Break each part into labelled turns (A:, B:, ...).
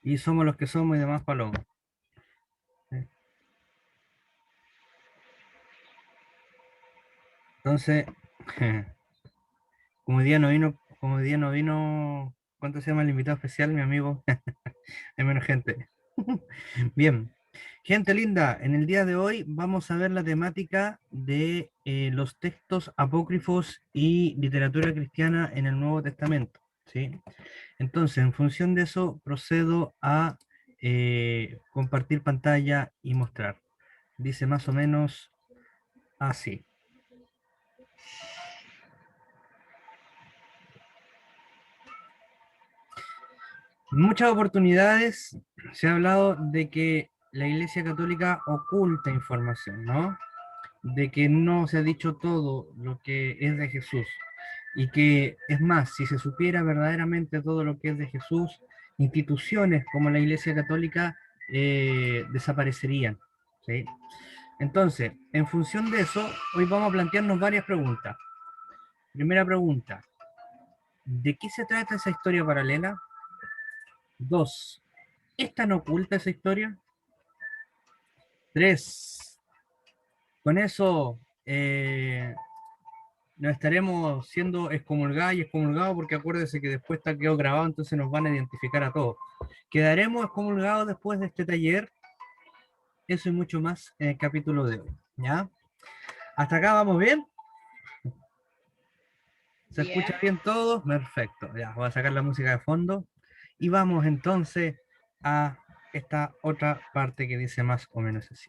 A: Y somos los que somos y demás palomas. ¿Sí? Entonces, como hoy día no vino, ¿cuánto se llama el invitado especial, mi amigo? Hay menos gente. Bien, gente linda, en el día de hoy vamos a ver la temática de los textos apócrifos y literatura cristiana en el Nuevo Testamento, ¿sí? Entonces, en función de eso, procedo a compartir pantalla y mostrar. Dice más o menos así. En muchas oportunidades se ha hablado de que la Iglesia Católica oculta información, ¿no? De que no se ha dicho todo lo que es de Jesús. Y que, es más, si se supiera verdaderamente todo lo que es de Jesús, instituciones como la Iglesia Católica desaparecerían, ¿sí? Entonces, en función de eso, hoy vamos a plantearnos varias preguntas. Primera pregunta, ¿de qué se trata esa historia paralela? Dos, ¿es tan oculta esa historia? Tres, con eso nos estaremos siendo excomulgados y excomulgados porque acuérdense que después está quedado grabado, entonces nos van a identificar a todos. Quedaremos excomulgados después de este taller, eso y mucho más en el capítulo de hoy, ¿ya? ¿Hasta acá vamos bien? ¿Se escucha
B: Bien.
A: bien todo? Perfecto, ya, voy a sacar la música de fondo y vamos entonces a esta otra parte que dice más o menos así.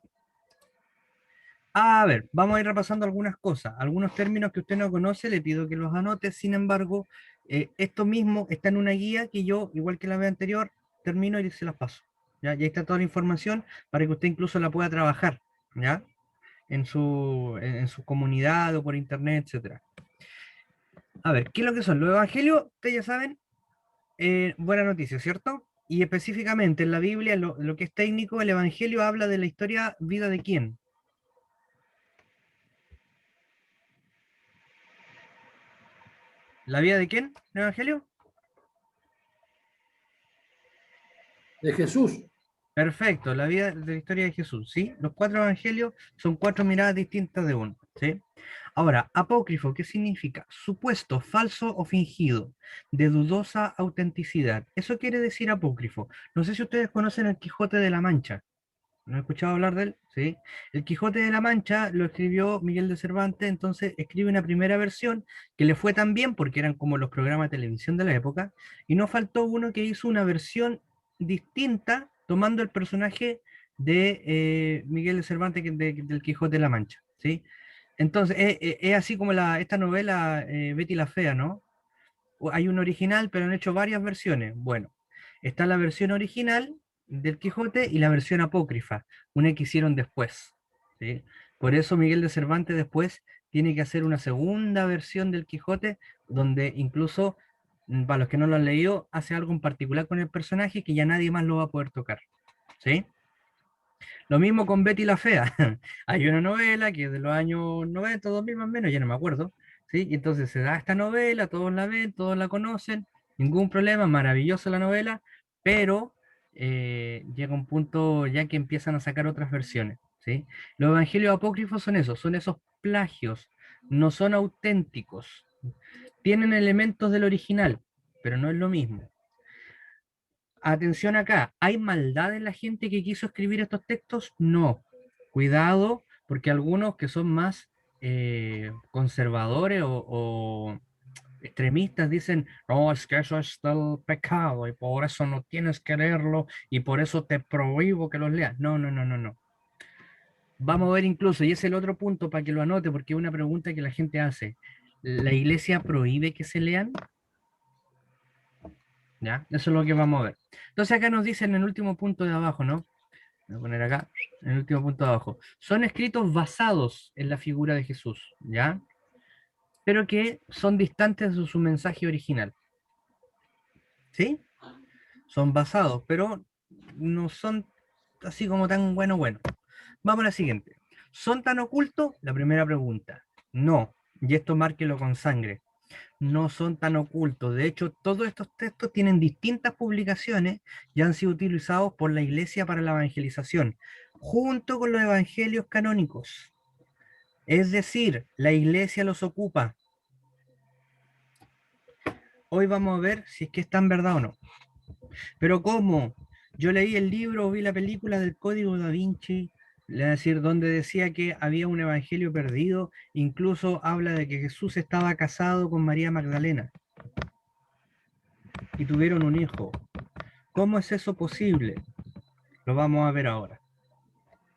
A: A ver, vamos a ir repasando algunas cosas, algunos términos que usted no conoce, le pido que los anote, sin embargo, esto mismo está en una guía que yo, igual que la vez anterior, termino y se las paso. ¿Ya? Y ahí está toda la información para que usted incluso la pueda trabajar, ¿ya? En su comunidad o por internet, etcétera. A ver, ¿qué es lo que son? Los evangelios, ustedes ya saben, buena noticia, ¿cierto? Y específicamente en la Biblia, lo que es técnico, el evangelio habla de la historia, vida de quién. ¿La vida de quién? ¿El evangelio?
C: De Jesús.
A: Perfecto, la vida de la historia de Jesús, ¿sí? Los cuatro evangelios son cuatro miradas distintas de uno, ¿sí? Ahora, apócrifo, ¿qué significa? Supuesto, falso o fingido, de dudosa autenticidad. Eso quiere decir apócrifo. No sé si ustedes conocen el Quijote de la Mancha. ¿No han escuchado hablar de él? Sí. El Quijote de la Mancha lo escribió Miguel de Cervantes, entonces escribe una primera versión que le fue tan bien porque eran como los programas de televisión de la época, y no faltó uno que hizo una versión distinta tomando el personaje de Miguel de Cervantes del Quijote de la Mancha, ¿sí? Entonces, es así como esta novela Betty la Fea, ¿no? Hay un original, pero han hecho varias versiones. Bueno, está la versión original del Quijote y la versión apócrifa, una que hicieron después, ¿sí? Por eso Miguel de Cervantes después tiene que hacer una segunda versión del Quijote, donde incluso, para los que no lo han leído, hace algo en particular con el personaje que ya nadie más lo va a poder tocar, ¿sí? Lo mismo con Betty la Fea. Hay una novela que es de los años 90, 2000 más o menos, ya no me acuerdo. ¿Sí? Y entonces se da esta novela, todos la ven, todos la conocen, ningún problema, maravillosa la novela, pero llega un punto ya que empiezan a sacar otras versiones. ¿Sí? Los evangelios apócrifos son esos plagios, no son auténticos. Tienen elementos del original, pero no es lo mismo. Atención acá, ¿hay maldad en la gente que quiso escribir estos textos? No. Cuidado, porque algunos que son más conservadores o extremistas dicen, no, es que eso es del pecado y por eso no tienes que leerlo y por eso te prohíbo que los leas. No, no, no, no, no. Vamos a ver incluso, y es el otro punto para que lo anote, porque es una pregunta que la gente hace. ¿La iglesia prohíbe que se lean? ¿Ya? Eso es lo que vamos a ver. Entonces acá nos dicen en el último punto de abajo, ¿no? Voy a poner acá, en el último punto de abajo. Son escritos basados en la figura de Jesús, ¿ya? Pero que son distantes de su mensaje original, ¿sí? Son basados, pero no son así como tan bueno. Vamos a la siguiente. ¿Son tan ocultos? La primera pregunta. No, y esto márquelo con sangre. no son tan ocultos. De hecho, todos estos textos tienen distintas publicaciones y han sido utilizados por la Iglesia para la evangelización, junto con los evangelios canónicos. Es decir, la Iglesia los ocupa. Hoy vamos a ver si es que está en verdad o no. Pero ¿cómo? Yo leí el libro, vi la película del Código Da Vinci, es decir, donde decía que había un evangelio perdido, incluso habla de que Jesús estaba casado con María Magdalena y tuvieron un hijo. ¿Cómo es eso posible? Lo vamos a ver ahora.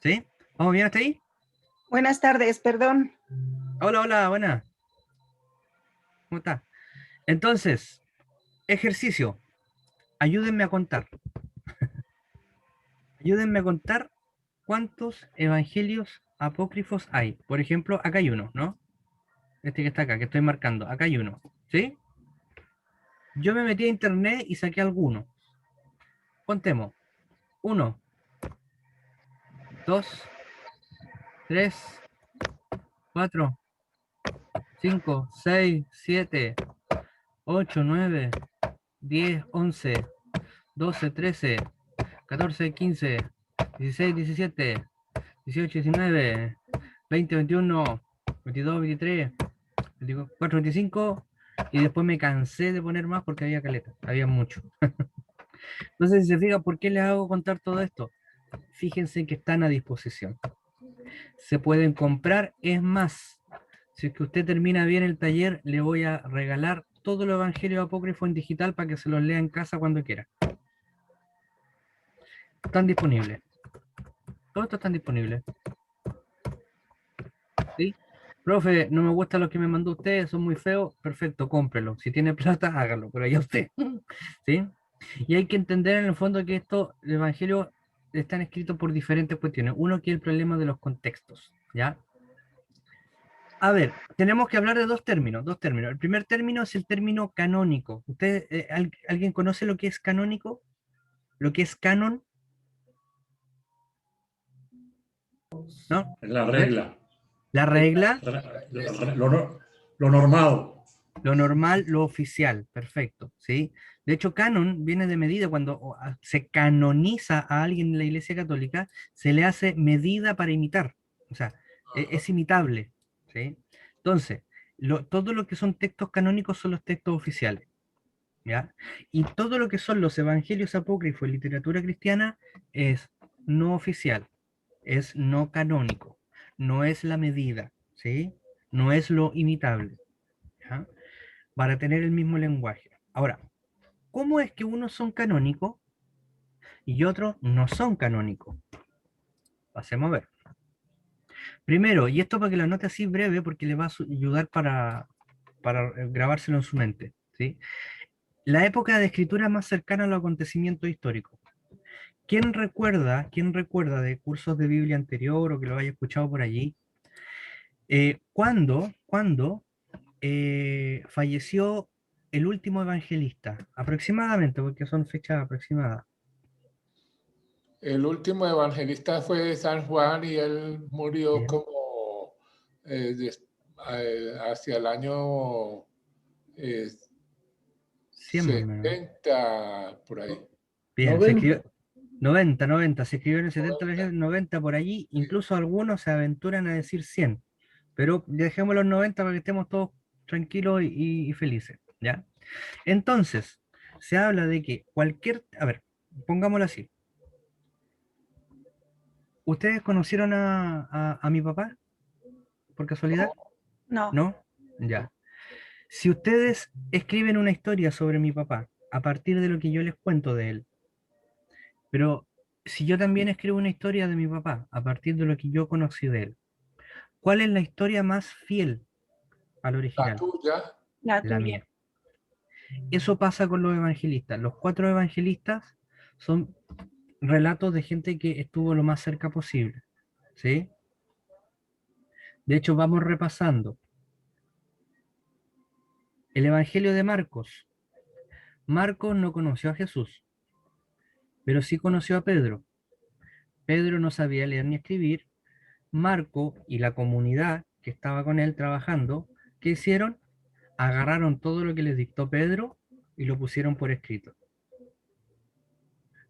A: ¿Sí? ¿Vamos bien hasta ahí?
B: Buenas tardes, perdón.
A: Hola, hola, buena. ¿Cómo está? Entonces, ejercicio. Ayúdenme a contar. Ayúdenme a contar cuántos evangelios apócrifos hay. Por ejemplo, acá hay uno, ¿no? Este que está acá, que estoy marcando. Acá hay uno. ¿Sí? Yo me metí a internet y saqué alguno. Contemos. 1, 2, 3, 4, 5, 6, 7, 8, 9, 10, 11, 12, 13, 14, 15, 16, 17, 18, 19, 20, 21, 22, 23, 24, 25, y después me cansé de poner más porque había caleta, había mucho. No sé si se fija por qué les hago contar todo esto. Fíjense que están a disposición. Se pueden comprar, es más, si es que usted termina bien el taller, le voy a regalar todo el Evangelio Apócrifo en digital para que se los lea en casa cuando quiera. Están disponibles. Todos estos están disponibles. ¿Sí? Profe, no me gustan los que me mandó usted, son muy feos. Perfecto, cómprelo. Si tiene plata, hágalo, pero ya usted. ¿Sí? Y hay que entender en el fondo que estos evangelios están escritos por diferentes cuestiones. Uno que es el problema de los contextos, ¿ya? A ver, tenemos que hablar de dos términos, dos términos. El primer término es el término canónico. ¿Usted, alguien conoce lo que es canónico? ¿Lo que es canon? ¿No?
C: Es la
A: A ver,
C: regla.
A: la regla,
C: Lo normado.
A: lo normal, lo oficial, perfecto, ¿sí? De hecho, canon viene de medida. Cuando se canoniza a alguien en la Iglesia Católica, se le hace medida para imitar, o sea, es imitable, ¿sí? Entonces, todo lo que son textos canónicos son los textos oficiales, ¿ya? Y todo lo que son los evangelios apócrifos y literatura cristiana es no oficial, es no canónico, no es la medida, ¿sí? No es lo imitable, ¿ya? Para tener el mismo lenguaje. Ahora, ¿cómo es que unos son canónicos y otros no son canónicos? Pasemos a ver. Primero, y esto para que lo anote así breve, porque le va a ayudar para grabárselo en su mente, ¿sí? La época de escritura más cercana a los acontecimientos históricos. Quién recuerda de cursos de Biblia anterior o que lo haya escuchado por allí? ¿Cuándo falleció el último evangelista? Aproximadamente, porque son fechas aproximadas.
D: El último evangelista fue San Juan y él murió
A: Bien.
D: como hacia el año eh,
A: 100 más o menos.
D: 70, por ahí.
A: Bien, se
C: 90.
A: escribió 90, se escribió en el 70, 90 por allí, incluso algunos se aventuran a decir 100, pero dejemos los 90 para que estemos todos tranquilos y felices, ¿ya? Entonces, se habla de que a ver, pongámoslo así. ¿Ustedes conocieron a mi papá por casualidad?
B: No,
A: ¿No? Ya. Si ustedes escriben una historia sobre mi papá a partir de lo que yo les cuento de él, pero si yo también escribo una historia de mi papá a partir de lo que yo conocí de él, ¿cuál es la historia más fiel al
D: La
A: original?
D: tuya,
B: la
A: La
B: tuya.
A: mía. Eso pasa con los evangelistas. Los cuatro evangelistas son relatos de gente que estuvo lo más cerca posible, ¿sí? De hecho, vamos repasando. El Evangelio de Marcos. Marcos no conoció a Jesús, pero sí conoció a Pedro. Pedro no sabía leer ni escribir. Marco y la comunidad que estaba con él trabajando, ¿qué hicieron? agarraron todo lo que les dictó Pedro y lo pusieron por escrito.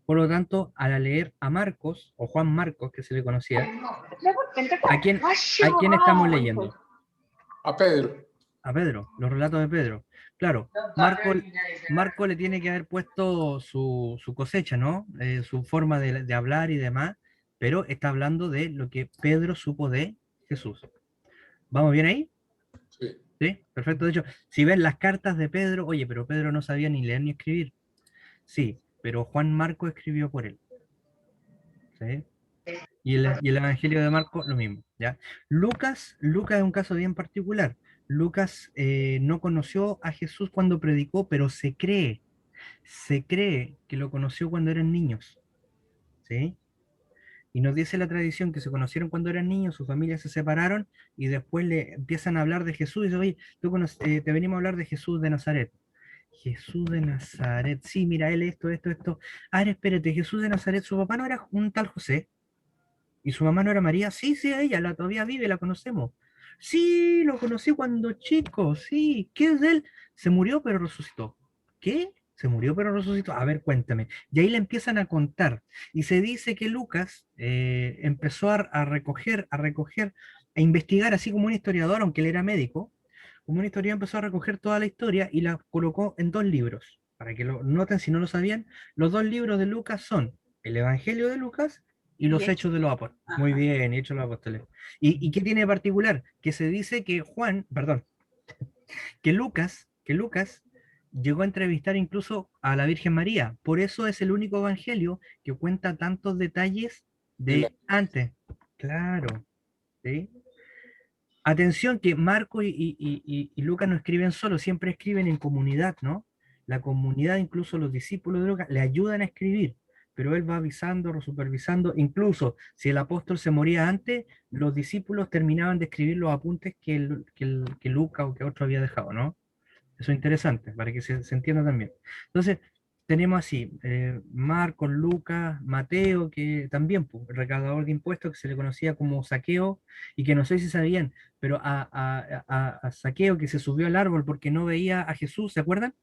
A: Por lo tanto, al leer a Marcos, o Juan Marcos, que se le conocía, ¿a quién estamos leyendo?
D: A Pedro.
A: A Pedro, los relatos de Pedro. Claro, Marco le tiene que haber puesto su cosecha, ¿no? Su forma de hablar y demás, pero está hablando de lo que Pedro supo de Jesús. ¿Vamos bien ahí?
D: Sí.
A: Sí, perfecto. De hecho, si ven las cartas de Pedro, oye, pero Pedro no sabía ni leer ni escribir. Sí, pero Juan Marco escribió por él. ¿Sí? Y el Evangelio de Marco, lo mismo, ¿ya? Lucas es un caso bien particular. Lucas no conoció a Jesús cuando predicó, pero se cree que lo conoció cuando eran niños, ¿sí? Y nos dice la tradición que se conocieron cuando eran niños, sus familias se separaron y después le empiezan a hablar de Jesús y dice, oye, te venimos a hablar de Jesús de Nazaret. Jesús de Nazaret, sí, mira, él esto. A ver, espérate, Jesús de Nazaret, su papá no era un tal José. ¿Y su mamá no era María? Sí, sí, ella, todavía vive, la conocemos. Sí, lo conocí cuando chico, sí. ¿Qué es de él? Se murió pero resucitó. ¿Qué? Se murió pero resucitó. A ver, cuéntame. Y ahí le empiezan a contar. Y se dice que Lucas empezó a recoger, a investigar, así como un historiador, aunque él era médico, como un historiador empezó a recoger toda la historia y la colocó en 2 libros. Para que lo noten si no lo sabían, los 2 libros de Lucas son el Evangelio de Lucas y los Hechos de los Apóstoles. Muy bien, Hechos de los Apóstoles. ¿Y qué tiene de particular? Que se dice que Lucas llegó a entrevistar incluso a la Virgen María. Por eso es el único evangelio que cuenta tantos detalles de antes. Claro, ¿sí? Atención que Marco y Lucas no escriben solo, siempre escriben en comunidad, ¿no? La comunidad, incluso los discípulos de Lucas, le ayudan a escribir, pero él va avisando, supervisando, incluso si el apóstol se moría antes, los discípulos terminaban de escribir los apuntes que Lucas o que otro había dejado, ¿no? Eso es interesante, para que se entienda también. Entonces, tenemos así, Marcos, Lucas, Mateo, que también, pues, recaudador de impuestos, que se le conocía como Saqueo, y que no sé si sabían, pero a Saqueo, que se subió al árbol porque no veía a Jesús, ¿se acuerdan?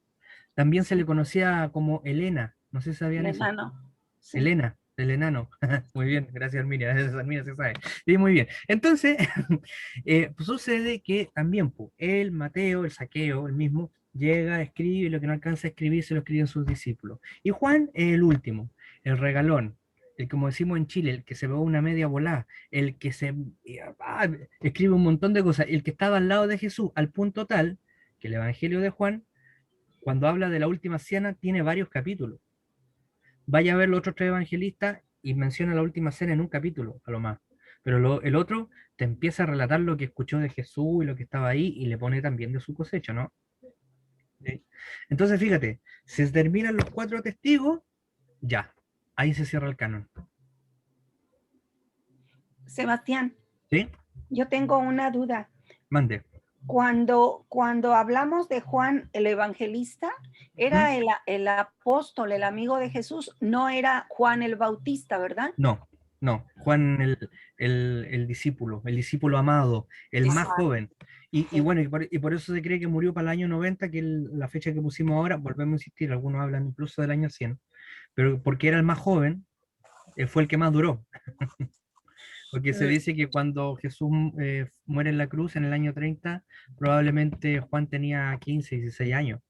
A: También se le conocía como Elena, no sé si sabían eso.
B: Sí.
A: Elena, el enano. Muy bien, gracias Arminia, Arminia se sabe. Sí, muy bien. Entonces, pues sucede que también pues, el Mateo, el Saqueo, el mismo, llega, escribe, y lo que no alcanza a escribir se lo escriben sus discípulos. Y Juan es el último, el regalón, el como decimos en Chile, el que se ve una media volada, el que escribe un montón de cosas, el que estaba al lado de Jesús, al punto tal que el Evangelio de Juan, cuando habla de la última cena, tiene varios capítulos. Vaya a ver los otros 3 evangelistas y menciona la última cena en un capítulo, a lo más. Pero el otro te empieza a relatar lo que escuchó de Jesús y lo que estaba ahí y le pone también de su cosecha, ¿no? ¿Sí? Entonces, fíjate, se terminan los 4 testigos, ya, ahí se cierra el canon.
B: Sebastián,
A: ¿Sí?
B: yo tengo una duda.
A: Mande.
B: Cuando hablamos de Juan el Evangelista, era el apóstol, el amigo de Jesús, no era Juan el Bautista, ¿verdad?
A: No, Juan el discípulo amado, el más joven. Y bueno, y por eso se cree que murió para el año 90, que es la fecha que pusimos ahora, volvemos a insistir, algunos hablan incluso del año 100, pero porque era el más joven, fue el que más duró. Porque se dice que cuando Jesús muere en la cruz en el año 30, probablemente Juan tenía 15, 16 años.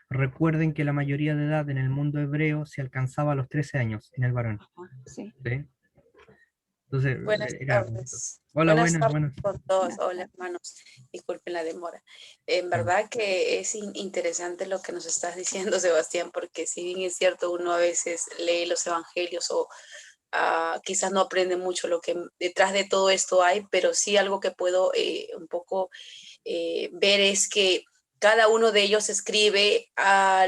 A: Recuerden que la mayoría de edad en el mundo hebreo se alcanzaba a los 13 años en el varón.
B: Sí.
A: ¿Sí? Entonces,
E: Buenas tardes.
A: Hola,
E: Buenas tardes
A: buenas.
E: con todos. Hola, hermanos. Disculpen la demora. En verdad que es interesante lo que nos estás diciendo, Sebastián, porque si bien es cierto, uno a veces lee los evangelios o quizás no aprende mucho lo que detrás de todo esto hay, pero sí algo que puedo un poco ver es que cada uno de ellos escribe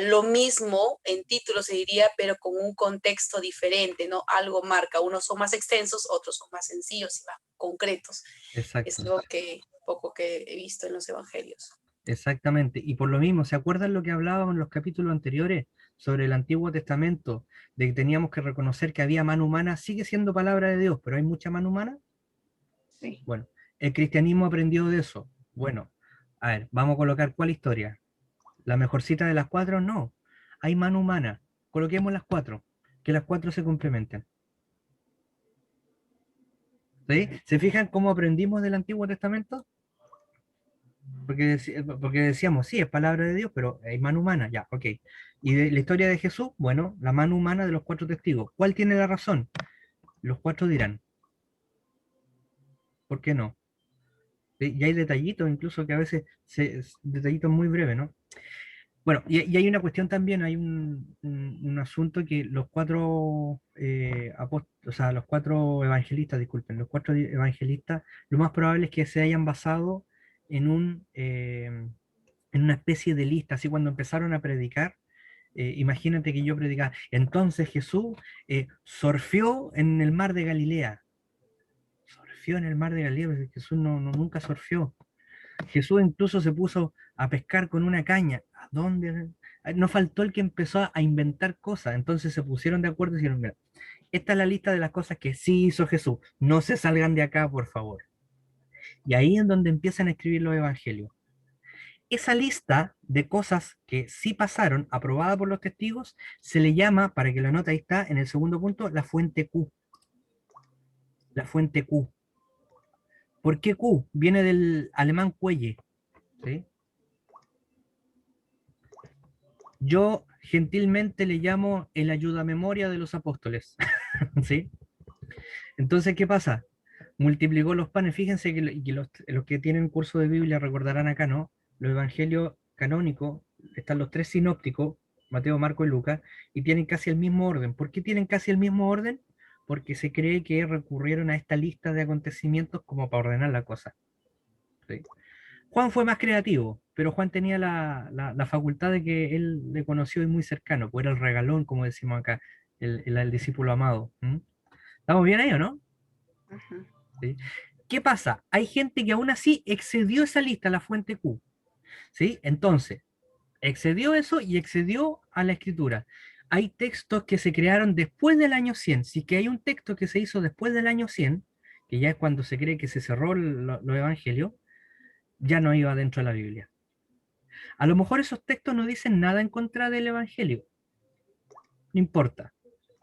E: lo mismo en título, se diría, pero con un contexto diferente, ¿no? Algo marca. Unos son más extensos, otros son más sencillos y más concretos.
A: Exacto.
E: Es lo que poco que he visto en los evangelios.
A: Exactamente. Y por lo mismo, ¿se acuerdan lo que hablábamos en los capítulos anteriores sobre el Antiguo Testamento? De que teníamos que reconocer que había mano humana, sigue siendo palabra de Dios, pero hay mucha mano humana.
B: Sí.
A: Bueno, el cristianismo aprendió de eso. Bueno, a ver, vamos a colocar cuál historia. La mejor cita de las 4, no. Hay mano humana. Coloquemos las 4, que las 4 se complementen. ¿Sí? ¿Se fijan cómo aprendimos del Antiguo Testamento? Porque decíamos, sí, es palabra de Dios, pero hay mano humana, ya, ok. Y de la historia de Jesús, bueno, la mano humana de los 4 testigos. ¿Cuál tiene la razón? Los 4 dirán. ¿Por qué no? Y hay detallitos, incluso que a veces, detallitos muy breves, ¿no? Bueno, y hay una cuestión también, hay un asunto que los 4 o sea, los 4 evangelistas, disculpen, los 4 evangelistas, lo más probable es que se hayan basado en en una especie de lista, así cuando empezaron a predicar. Imagínate que yo predicaba, entonces Jesús surfeó en el mar de Galilea. Surfeó en el mar de Galilea, pero Jesús nunca surfeó. Jesús incluso se puso a pescar con una caña. ¿A dónde? No faltó el que empezó a inventar cosas. Entonces se pusieron de acuerdo y dijeron, mira, esta es la lista de las cosas que sí hizo Jesús. No se salgan de acá, por favor. Y ahí es donde empiezan a escribir los evangelios. Esa lista de cosas que sí pasaron, aprobada por los testigos, se le llama, para que la nota ahí está, en el segundo punto, la fuente Q. La fuente Q. ¿Por qué Q? Viene del alemán cuelle. ¿Sí? Yo gentilmente le llamo el ayudamemoria de los apóstoles. ¿Sí? Entonces, ¿qué pasa? Multiplicó los panes. Fíjense que los que tienen curso de Biblia recordarán acá, ¿no? Los evangelios canónicos, están los 3 sinópticos, Mateo, Marco y Lucas, y tienen casi el mismo orden. ¿Por qué tienen casi el mismo orden? Porque se cree que recurrieron a esta lista de acontecimientos como para ordenar la cosa. ¿Sí? Juan fue más creativo, pero Juan tenía la facultad de que él le conoció y muy cercano, pues era el regalón, como decimos acá, el discípulo amado. ¿Mm? ¿Estamos bien ahí o no?
B: Ujú.
A: ¿Sí? ¿Qué pasa? Hay gente que aún así excedió esa lista, la fuente Q. ¿Sí? Entonces, excedió eso y excedió a la escritura. Hay textos que se crearon después del año 100. Si que hay un texto que se hizo después del año 100, que ya es cuando se cree que se cerró los evangelios, ya no iba dentro de la Biblia. A lo mejor esos textos no dicen nada en contra del evangelio. No importa.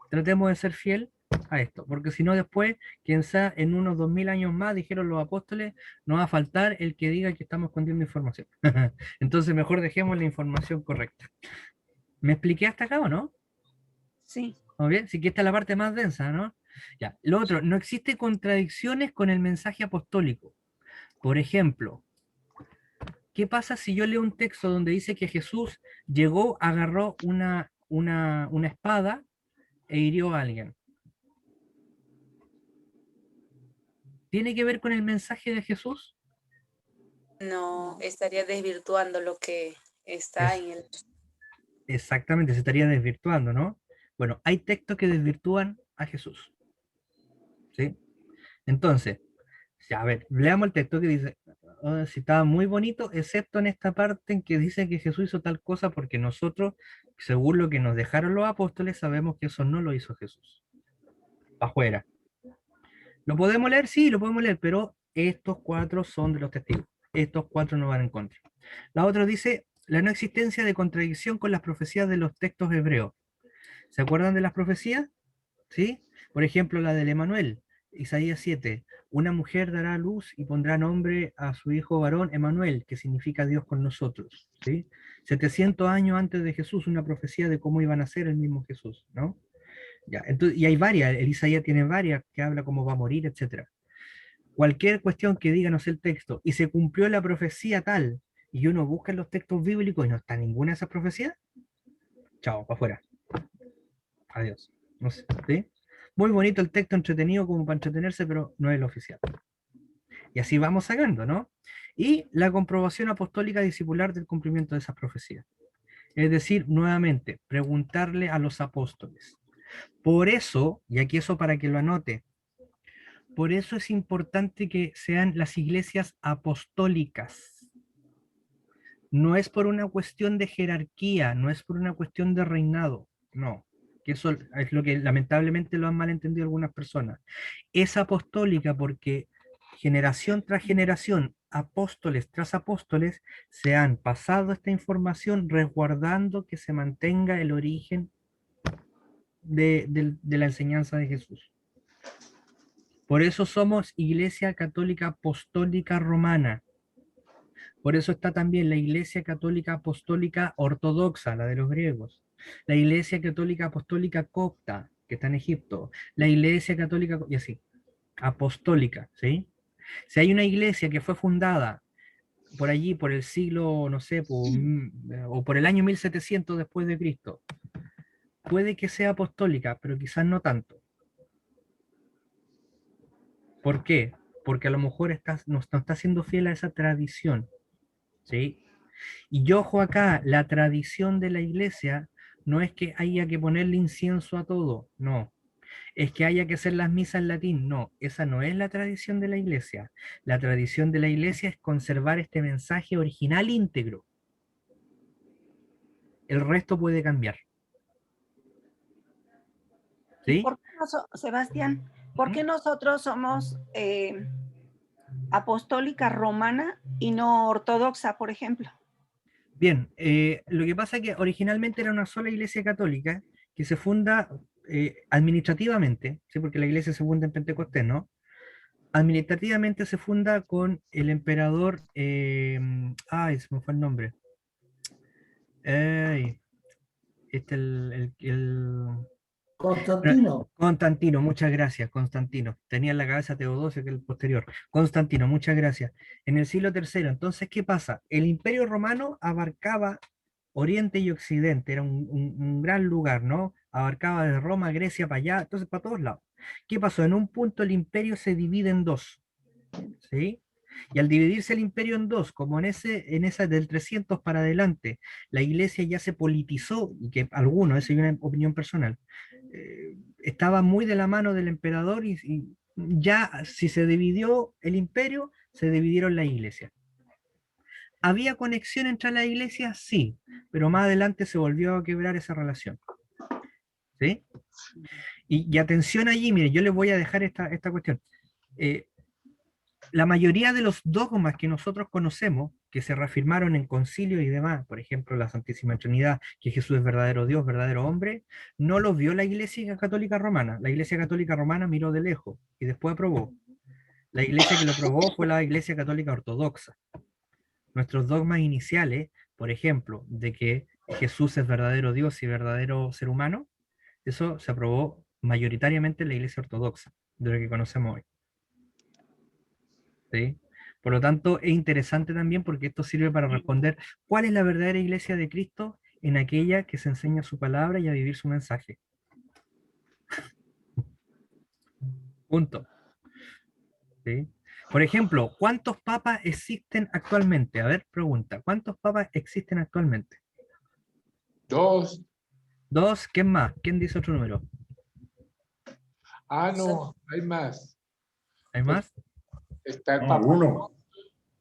A: Tratemos de ser fiel a esto, porque si no después, quién sabe, en unos 2000 años más, dijeron los apóstoles, no va a faltar el que diga que estamos escondiendo información. Entonces mejor dejemos la información correcta. ¿Me expliqué hasta acá o no?
B: Sí.
A: ¿Muy bien? Sí que esta es la parte más densa, ¿no? Ya. Lo otro, no existe contradicciones con el mensaje apostólico. Por ejemplo, ¿qué pasa si yo leo un texto donde dice que Jesús llegó, agarró una espada e hirió a alguien? ¿Tiene que ver con el mensaje de Jesús?
E: No, estaría desvirtuando lo que está
A: Es,
E: en el...
A: exactamente, se estaría desvirtuando, ¿no? Bueno, hay textos que desvirtúan a Jesús. ¿Sí? Entonces, ya, a ver, leamos el texto que dice, si estaba muy bonito, excepto en esta parte en que dice que Jesús hizo tal cosa porque nosotros, según lo que nos dejaron los apóstoles, sabemos que eso no lo hizo Jesús. Afuera. ¿Lo podemos leer? Sí, lo podemos leer, pero estos 4 son de los testigos. Estos 4 no van en contra. La otra dice, la no existencia de contradicción con las profecías de los textos hebreos. ¿Se acuerdan de las profecías? ¿Sí? Por ejemplo, la del Emanuel, Isaías 7. Una mujer dará a luz y pondrá nombre a su hijo varón Emanuel, que significa Dios con nosotros. ¿Sí? 700 años antes de Jesús, una profecía de cómo iban a ser el mismo Jesús, ¿no? Ya, entonces, y hay varias, el Isaías tiene varias que habla cómo va a morir, etc. Cualquier cuestión que diga, no sé, el texto, y se cumplió la profecía tal, y uno busca en los textos bíblicos y no está ninguna de esas profecías, chao, para afuera. Adiós. No sé, ¿sí? Muy bonito el texto, entretenido como para entretenerse, pero no es el oficial. Y así vamos sacando, ¿no? Y la comprobación apostólica discipular del cumplimiento de esas profecías. Es decir, nuevamente, preguntarle a los apóstoles. Por eso, y aquí eso para que lo anote, por eso es importante que sean las iglesias apostólicas. No es por una cuestión de jerarquía, no es por una cuestión de reinado, no. Que eso es lo que lamentablemente lo han malentendido algunas personas. Es apostólica porque generación tras generación, apóstoles tras apóstoles, se han pasado esta información resguardando que se mantenga el origen de la enseñanza de Jesús. Por eso somos Iglesia Católica Apostólica Romana. Por eso está también la Iglesia Católica Apostólica Ortodoxa, la de los griegos. La Iglesia Católica Apostólica Copta, que está en Egipto. La Iglesia Católica, y así, apostólica, ¿sí? Si hay una iglesia que fue fundada por allí, por el siglo, no sé, o por el año 1700 después de Cristo, puede que sea apostólica, pero quizás no tanto. ¿Por qué? Porque a lo mejor no está siendo fiel a esa tradición, ¿sí? Y yo, ojo acá, la tradición de la iglesia no es que haya que ponerle incienso a todo, no. Es que haya que hacer las misas en latín, no. Esa no es la tradición de la iglesia. La tradición de la iglesia es conservar este mensaje original íntegro. El resto puede cambiar.
B: ¿Y
A: ¿Sí?
B: por qué Sebastián, por qué nosotros somos apostólica romana y no ortodoxa, por ejemplo?
A: Bien, lo que pasa es que originalmente era una sola iglesia católica que se funda administrativamente, ¿sí? Porque la iglesia se funda en Pentecostés, ¿no? Administrativamente se funda con el emperador, ay, se me fue el nombre. Ay,
F: Constantino.
A: Constantino, muchas gracias, Constantino. Tenía en la cabeza Teodosio, que es el posterior. Constantino, muchas gracias. En el siglo III, entonces, ¿qué pasa? El Imperio Romano abarcaba Oriente y Occidente, era un gran lugar, ¿no? Abarcaba de Roma, Grecia, para allá, entonces para todos lados. ¿Qué pasó? En un punto el imperio se divide en dos, ¿sí? Y al dividirse el imperio en dos, como en esa del 300 para adelante, la iglesia ya se politizó, y que algunos, esa es una opinión personal, estaba muy de la mano del emperador y ya si se dividió el imperio, se dividieron la iglesia. ¿Había conexión entre las iglesias? Sí, pero más adelante se volvió a quebrar esa relación. ¿Sí? Y atención allí, mire, yo les voy a dejar esta cuestión. La mayoría de los dogmas que nosotros conocemos, que se reafirmaron en concilio y demás, por ejemplo, la Santísima Trinidad, que Jesús es verdadero Dios, verdadero hombre, no los vio la Iglesia Católica Romana. La Iglesia Católica Romana miró de lejos y después aprobó. La iglesia que lo aprobó fue la Iglesia Católica Ortodoxa. Nuestros dogmas iniciales, por ejemplo, de que Jesús es verdadero Dios y verdadero ser humano, eso se aprobó mayoritariamente en la Iglesia Ortodoxa, de lo que conocemos hoy. ¿Sí? Por lo tanto, es interesante también porque esto sirve para responder cuál es la verdadera iglesia de Cristo en aquella que se enseña su palabra y a vivir su mensaje. Punto. ¿Sí? Por ejemplo, ¿cuántos papas existen actualmente? A ver, pregunta, ¿cuántos papas existen actualmente?
D: 2.
A: ¿Dos? ¿Quién más? ¿Quién dice otro número?
D: Ah, no, hay más.
A: ¿Hay más?
D: Está el
C: No,
D: Papa.
C: uno.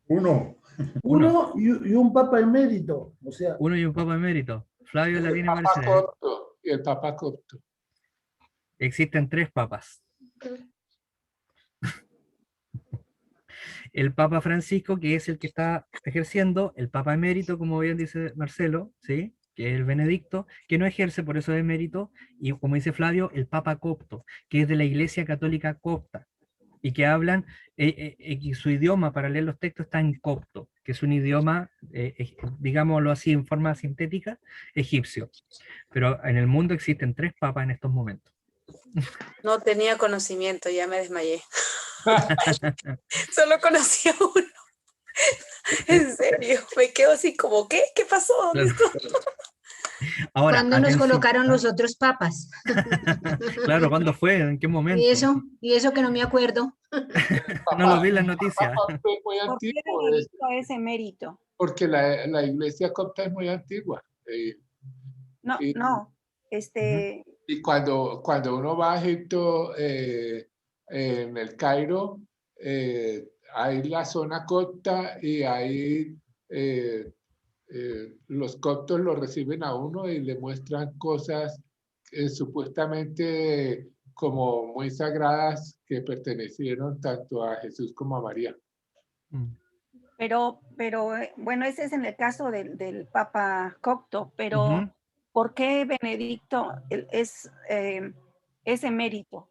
A: Uno.
F: Uno y un papa emérito. O sea,
A: Uno y un papa emérito. Flavio la
D: El
A: tiene
D: Papa
A: parecer, ¿eh?
D: Copto y el Papa Copto.
A: Existen tres papas. El Papa Francisco, que es el que está ejerciendo, el Papa emérito, como bien dice Marcelo, ¿sí? Que es el Benedicto, que no ejerce, por eso es emérito, y como dice Flavio, el Papa Copto, que es de la Iglesia Católica Copta, y que hablan, y su idioma para leer los textos está en copto, que es un idioma, digámoslo así en forma sintética, egipcio. Pero en el mundo existen tres papas en estos momentos.
E: No tenía conocimiento, ya me desmayé. Solo conocía uno. En serio, me quedo así como, ¿qué? ¿Qué pasó? ¿Dónde
A: Claro.
E: estoy?
A: Ahora,
G: ¿Cuándo nos
A: atención,
G: colocaron los otros papas?
A: Claro, ¿cuándo fue? ¿En qué momento?
G: Y eso que no me acuerdo.
A: No lo vi en las noticias.
D: Papa Copto es muy
B: ¿Por qué
D: antiguo,
B: Benedicto es emérito?
D: porque la iglesia copta es muy antigua.
B: No,
D: Y-
B: no,
D: Y cuando uno va a Egipto, en el Cairo, hay la zona copta y ahí los coptos lo reciben a uno y le muestran cosas supuestamente como muy sagradas que pertenecieron tanto a Jesús como a María.
A: Mm.
B: Pero bueno, ese es en el caso del Papa Cocto, pero
A: Ujú.
B: ¿por qué Benedicto es emérito?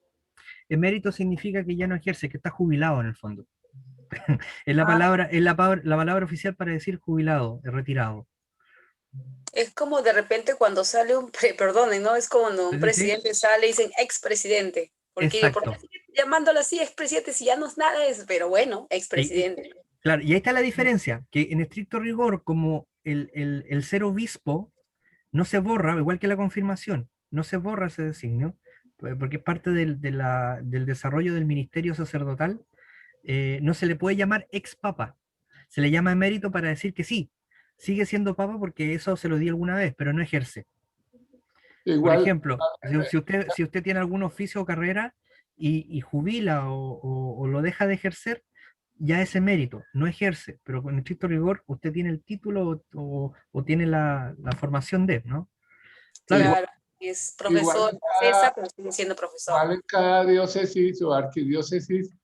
A: Emérito significa que ya no ejerce, que está jubilado en el fondo. Es la
B: Ah,
A: palabra, la palabra oficial para decir jubilado, retirado.
E: Es como de repente cuando sale perdonen, ¿no? Es como cuando
A: Sí,
E: un
A: sí, sí.
E: presidente sale y dicen expresidente. Porque ¿por
A: Exacto.
E: qué siguen llamándolo así expresidente si ya no es nada? Pero bueno, expresidente.
A: Claro, y ahí está la diferencia, que en estricto rigor, como el ser obispo no se borra, igual que la confirmación, no se borra ese designio, porque es parte del desarrollo del ministerio sacerdotal, no se le puede llamar ex papa, se le llama emérito para decir que sí, sigue siendo papa porque eso se lo di alguna vez, pero no ejerce. Por
D: Igual,
A: ejemplo, si usted tiene algún oficio o carrera y jubila o lo deja de ejercer, ya es emérito, no ejerce, pero con estricto rigor usted tiene el título o tiene la formación de, ¿no? Flavio.
E: Claro, es
D: igual
E: profesor
D: en
E: de CESA, pero sigue siendo profesor.
D: igual en cada diócesis o arquidiócesis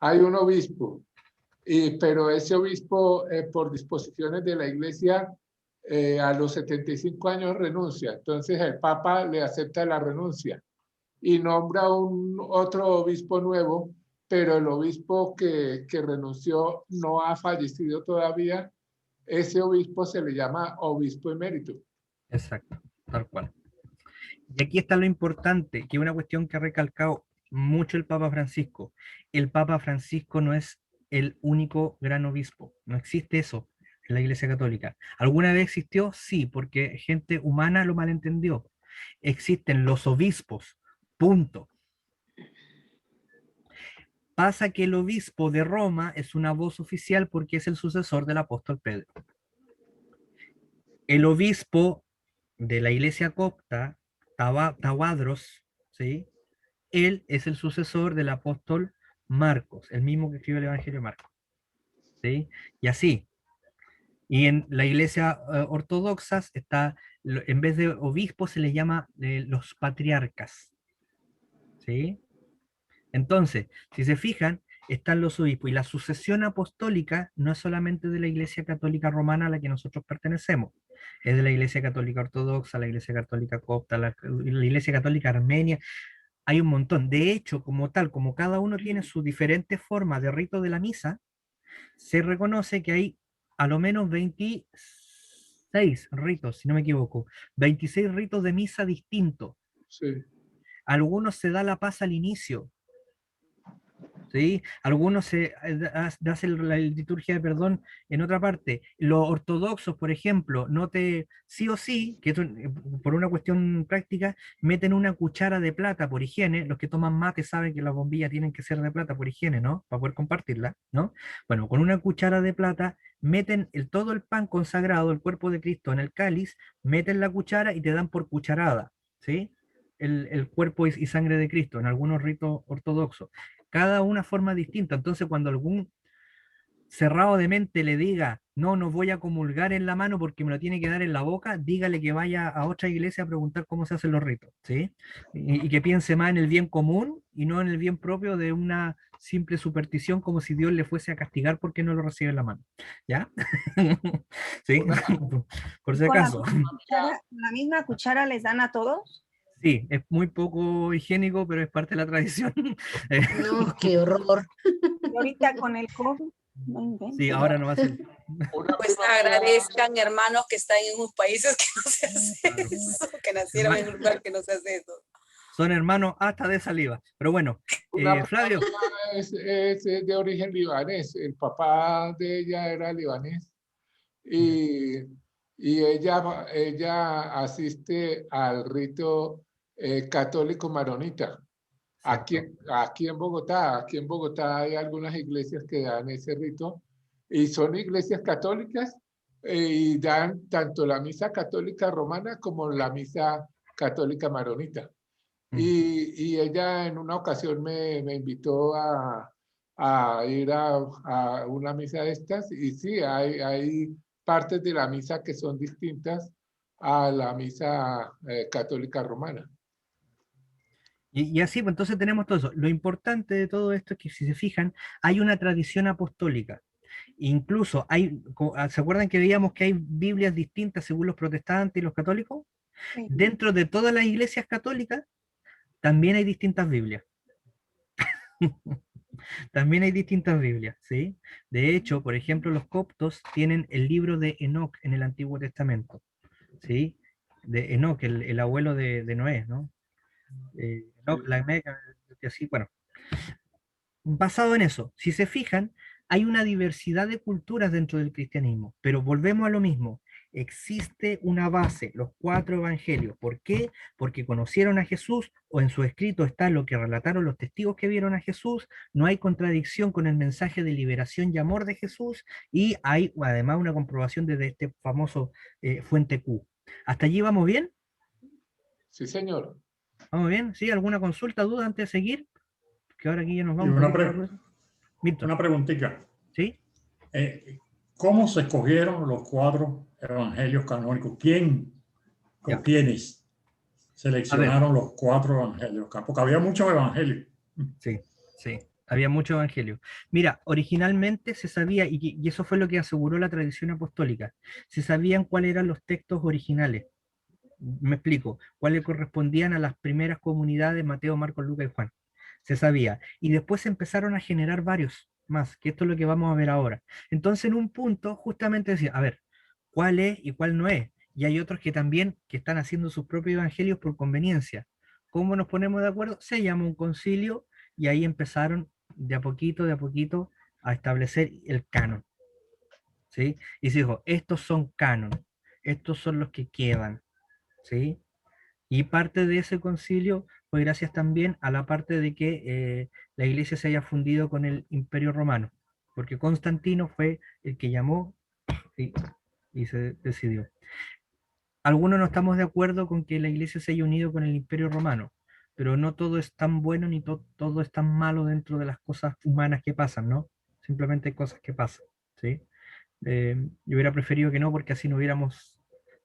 D: hay un obispo, pero ese obispo, por disposiciones de la iglesia, a los 75 años renuncia. Entonces el Papa le acepta la renuncia y nombra otro obispo nuevo, pero el obispo que renunció no ha fallecido todavía. Ese obispo se le llama obispo emérito.
A: Exacto, tal cual. Y aquí está lo importante, que es una cuestión que ha recalcado mucho el Papa Francisco. El Papa Francisco no es el único gran obispo, no existe eso en la Iglesia Católica. ¿Alguna vez existió? Sí, porque gente humana lo malentendió. Existen los obispos, punto. Pasa que el obispo de Roma es una voz oficial porque es el sucesor del apóstol Pedro. El obispo de la iglesia copta, Tawadros, ¿sí? Él es el sucesor del apóstol Marcos, el mismo que escribe el Evangelio de Marcos, ¿sí? Y así. Y en la iglesia ortodoxa está, en vez de obispos se les llama los patriarcas, ¿sí? Entonces, si se fijan, están los obispos y la sucesión apostólica no es solamente de la Iglesia Católica Romana a la que nosotros pertenecemos, es de la Iglesia Católica Ortodoxa, la Iglesia Católica Copta, la Iglesia Católica Armenia, hay un montón. De hecho, como tal, como cada uno tiene su diferente forma de rito de la misa, se reconoce que hay a lo menos 26 ritos, si no me equivoco, 26 ritos de misa distintos.
D: Sí.
A: Algunos se da la paz al inicio, ¿sí? Algunos se hacen la liturgia de perdón en otra parte. Los ortodoxos, por ejemplo, sí o sí, que por una cuestión práctica, meten una cuchara de plata por higiene. Los que toman mate saben que las bombillas tienen que ser de plata por higiene, ¿no? Para poder compartirla, ¿no? Bueno, con una cuchara de plata meten todo el pan consagrado, el cuerpo de Cristo en el cáliz, meten la cuchara y te dan por cucharada, ¿sí? El cuerpo y sangre de Cristo en algunos ritos ortodoxos, cada una forma distinta. Entonces, cuando algún cerrado de mente le diga, no, no voy a comulgar en la mano porque me lo tiene que dar en la boca, dígale que vaya a otra iglesia a preguntar cómo se hacen los ritos, ¿sí? Y que piense más en el bien común y no en el bien propio de una simple superstición, como si Dios le fuese a castigar porque no lo recibe en la mano, ¿ya? ¿Sí? Por si
B: ¿Con la
A: acaso.
B: la misma cuchara les dan a todos?
A: Sí, es muy poco higiénico, pero es parte de la tradición.
G: No, qué horror.
B: Y ahorita con el COVID, no
A: Sí,
B: inventen.
A: ahora no va a ser.
D: Una
E: Pues
D: prima mía-
E: agradezcan, hermanos, que están en unos países que no se hace
A: Claro.
E: eso, que nacieron en un lugar que no se hace eso.
A: Son hermanos hasta de saliva. Pero bueno,
D: una prima
A: Flavio,
D: mía es de origen libanés. El papá de ella era libanés y, y ella asiste al rito católico maronita. Aquí en Bogotá hay algunas iglesias que dan ese rito y son iglesias católicas y dan tanto la misa católica romana como la misa católica maronita. Y ella en una ocasión me invitó a ir a una misa de estas y sí, hay partes de la misa que son distintas a la misa católica romana.
A: Y así, pues entonces tenemos todo eso. Lo importante de todo esto es que si se fijan, hay una tradición apostólica. Incluso hay, ¿se acuerdan que veíamos que hay Biblias distintas según los protestantes y los católicos?
B: Sí.
A: Dentro de todas las iglesias católicas también hay distintas Biblias. También hay distintas Biblias, ¿sí? De hecho, por ejemplo, los coptos tienen el libro de Enoc en el Antiguo Testamento, ¿sí? De Enoc, el abuelo de Noé, ¿no? Enoc, Lamec, así, bueno. Basado en eso, si se fijan, hay una diversidad de culturas dentro del cristianismo, pero volvemos a lo mismo. Existe una base, los 4 evangelios. ¿Por qué? Porque conocieron a Jesús o en su escrito está lo que relataron los testigos que vieron a Jesús, no hay contradicción con el mensaje de liberación y amor de Jesús y hay además una comprobación desde este famoso fuente Q. ¿Hasta allí vamos bien?
D: Sí, señor.
A: ¿Vamos bien? ¿Sí? ¿Alguna consulta, duda antes de seguir? Que ahora aquí ya nos
C: Y
A: vamos. Milton,
C: una preguntita.
A: ¿sí?
C: ¿Cómo se escogieron los 4 evangelios canónicos? ¿Quién o
A: Ya.
C: quiénes seleccionaron los 4 evangelios? Porque había muchos evangelios.
A: Sí, sí, había mucho evangelio. Mira, originalmente se sabía, y eso fue lo que aseguró la tradición apostólica, se sabían cuáles eran los textos originales. Me explico, cuáles correspondían a las primeras comunidades, Mateo, Marcos, Lucas y Juan. Se sabía. Y después se empezaron a generar varios más, que esto es lo que vamos a ver ahora. Entonces, en un punto, justamente decía, a ver, ¿cuál es y cuál no es? Y hay otros que también que están haciendo sus propios evangelios por conveniencia. ¿Cómo nos ponemos de acuerdo? Se llama un concilio y ahí empezaron de a poquito, a establecer el canon. ¿Sí? Y se dijo, estos son canon, estos son los que quedan. ¿Sí? Y parte de ese concilio fue gracias también a la parte de que la iglesia se haya fundido con el Imperio Romano, porque Constantino fue el que llamó y, y se decidió. Algunos no estamos de acuerdo con que la iglesia se haya unido con el Imperio Romano, pero no todo es tan bueno ni todo es tan malo dentro de las cosas humanas que pasan, ¿no? Simplemente hay cosas que pasan, ¿sí? Yo hubiera preferido que no, porque así no hubiéramos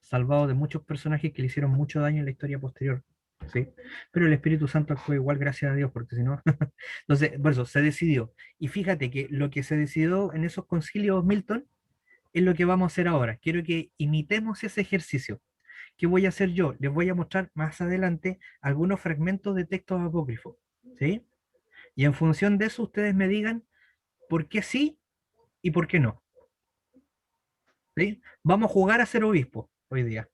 A: salvado de muchos personajes que le hicieron mucho daño en la historia posterior, ¿sí? Pero el Espíritu Santo actuó igual, gracias a Dios, porque si no... Entonces, por eso, se decidió. Y fíjate que lo que se decidió en esos concilios, Milton, es lo que vamos a hacer ahora. Quiero que imitemos ese ejercicio. ¿Qué voy a hacer yo? Les voy a mostrar más adelante algunos fragmentos de textos apócrifos, ¿sí? Y en función de eso, ustedes me digan por qué sí y por qué no, ¿sí? Vamos a jugar a ser obispo hoy día.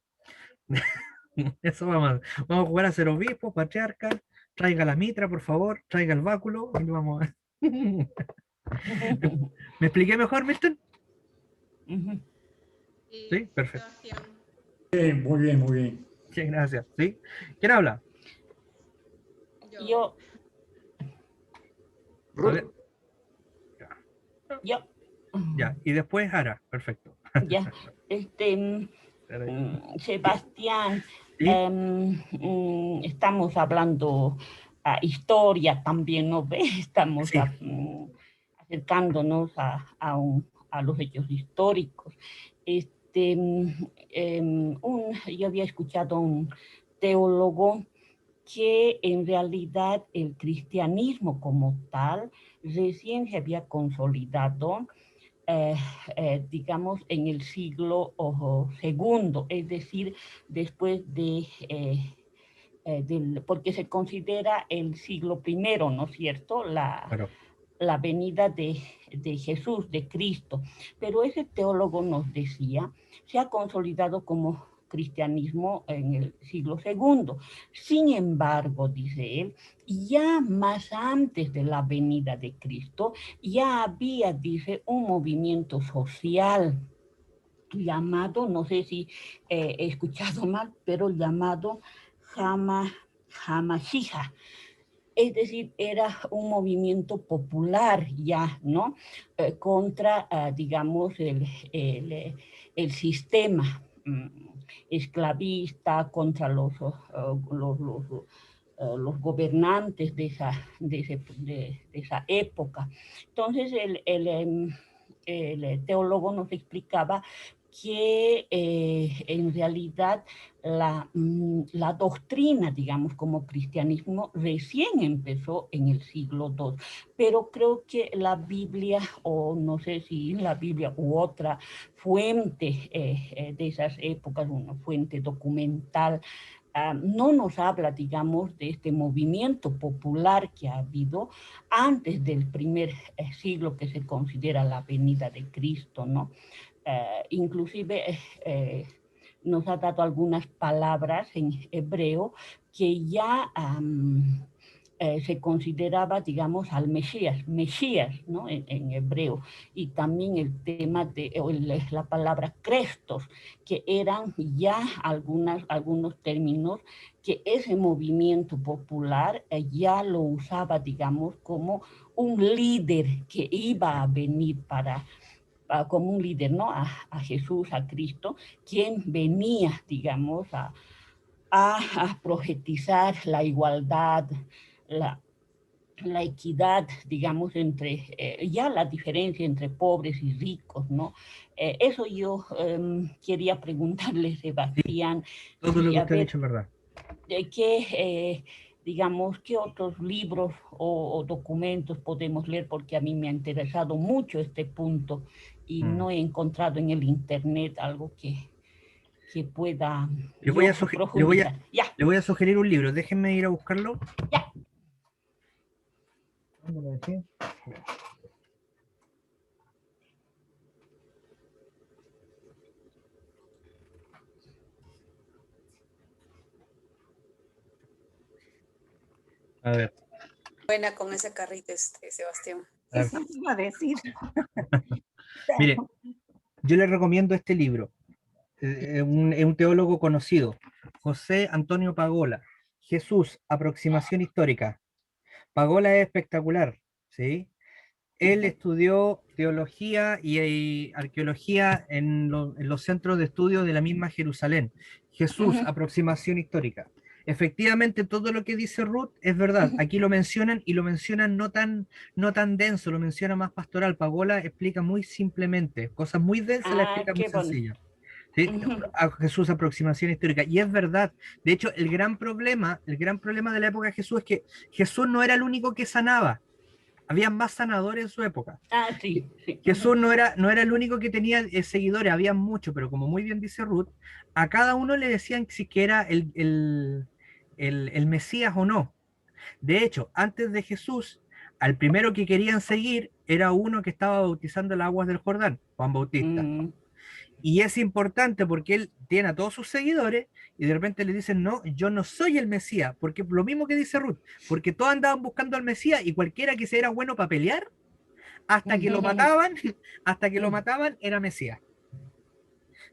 A: Eso vamos a jugar a ser obispo, patriarca. Traiga la mitra, por favor, traiga el báculo. Y vamos a... ¿Me expliqué mejor, Milton? Sí, perfecto.
C: Muy bien, muy bien.
A: Sí, gracias. ¿Sí? ¿Quién habla?
G: Yo,
A: A ver,
G: yo,
A: ya. Y después Ara, perfecto.
G: ya, Sebastián,
A: ¿Sí?
G: estamos hablando historia también, ¿no ves? Estamos
A: Sí.
G: acercándonos a los hechos históricos. Yo había escuchado a un teólogo que en realidad el cristianismo como tal recién se había consolidado, digamos, en el siglo segundo, es decir, después porque se considera el siglo primero, ¿no es cierto?,
A: Claro.
G: la venida de Jesús, de Cristo. Pero ese teólogo nos decía, se ha consolidado como cristianismo en el siglo segundo. Sin embargo, dice él, ya más antes de la venida de Cristo, ya había, dice, un movimiento social llamado, no sé si he escuchado mal, pero llamado Hamashiach. Es decir, era un movimiento popular ya, ¿no? Contra, digamos, el sistema esclavista, contra los gobernantes de esa época. Entonces, el teólogo nos explicaba que en realidad la doctrina, digamos, como cristianismo recién empezó en el siglo II, pero creo que la Biblia, o no sé si la Biblia u otra fuente de esas épocas, una fuente documental, no nos habla, digamos, de este movimiento popular que ha habido antes del primer siglo que se considera la venida de Cristo, ¿no? Inclusive nos ha dado algunas palabras en hebreo que ya se consideraba, digamos, al Mesías, ¿no? En hebreo, y también el tema de la palabra Crestos, que eran ya algunos términos que ese movimiento popular ya lo usaba, digamos, como un líder que iba a venir como un líder, ¿no? A Jesús, a Cristo, quien venía, digamos, a profetizar la igualdad, la equidad, digamos, entre, ya la diferencia entre pobres y ricos, ¿no? Eso yo quería preguntarle, Sebastián,
A: Todo lo
G: y
A: que
G: a
A: usted ha
G: ver,
A: dicho es verdad.
G: digamos, qué otros libros o documentos podemos leer, porque a mí me ha interesado mucho este punto y no he encontrado en el internet algo que pueda
A: Le voy
G: yo
A: a, suge-
G: profundizar. Ya,
A: le voy a sugerir un libro. Déjenme ir a buscarlo.
G: ya.
A: ¿Dónde lo dejé? A ver,
E: Buena con ese carrito, Sebastián.
B: Eso iba a decir.
A: mire, yo le recomiendo este libro. Es un teólogo conocido, José Antonio Pagola. Jesús, aproximación histórica. Pagola es espectacular, ¿sí? Él estudió teología y arqueología en los centros de estudio de la misma Jerusalén. Jesús, aproximación histórica. Efectivamente, todo lo que dice Ruth es verdad. Aquí lo mencionan y lo mencionan no tan denso, lo menciona más pastoral. Pagola explica muy simplemente, cosas muy densas las explica muy
G: Qué bueno.
A: sencillas. ¿Sí? A Jesús, aproximación histórica. Y es verdad. De hecho, el gran problema de la época de Jesús es que Jesús no era el único que sanaba. Había más sanadores en su época.
G: Sí, sí.
A: Jesús no era el único que tenía seguidores, había muchos, pero como muy bien dice Ruth, a cada uno le decían si que era el Mesías o no. De hecho, antes de Jesús, al primero que querían seguir era uno que estaba bautizando las aguas del Jordán, Juan Bautista. Y es importante porque él tiene a todos sus seguidores y de repente le dicen, no, yo no soy el Mesías, porque lo mismo que dice Ruth, porque todos andaban buscando al Mesías y cualquiera que se era bueno para pelear, hasta que lo mataban, era Mesías.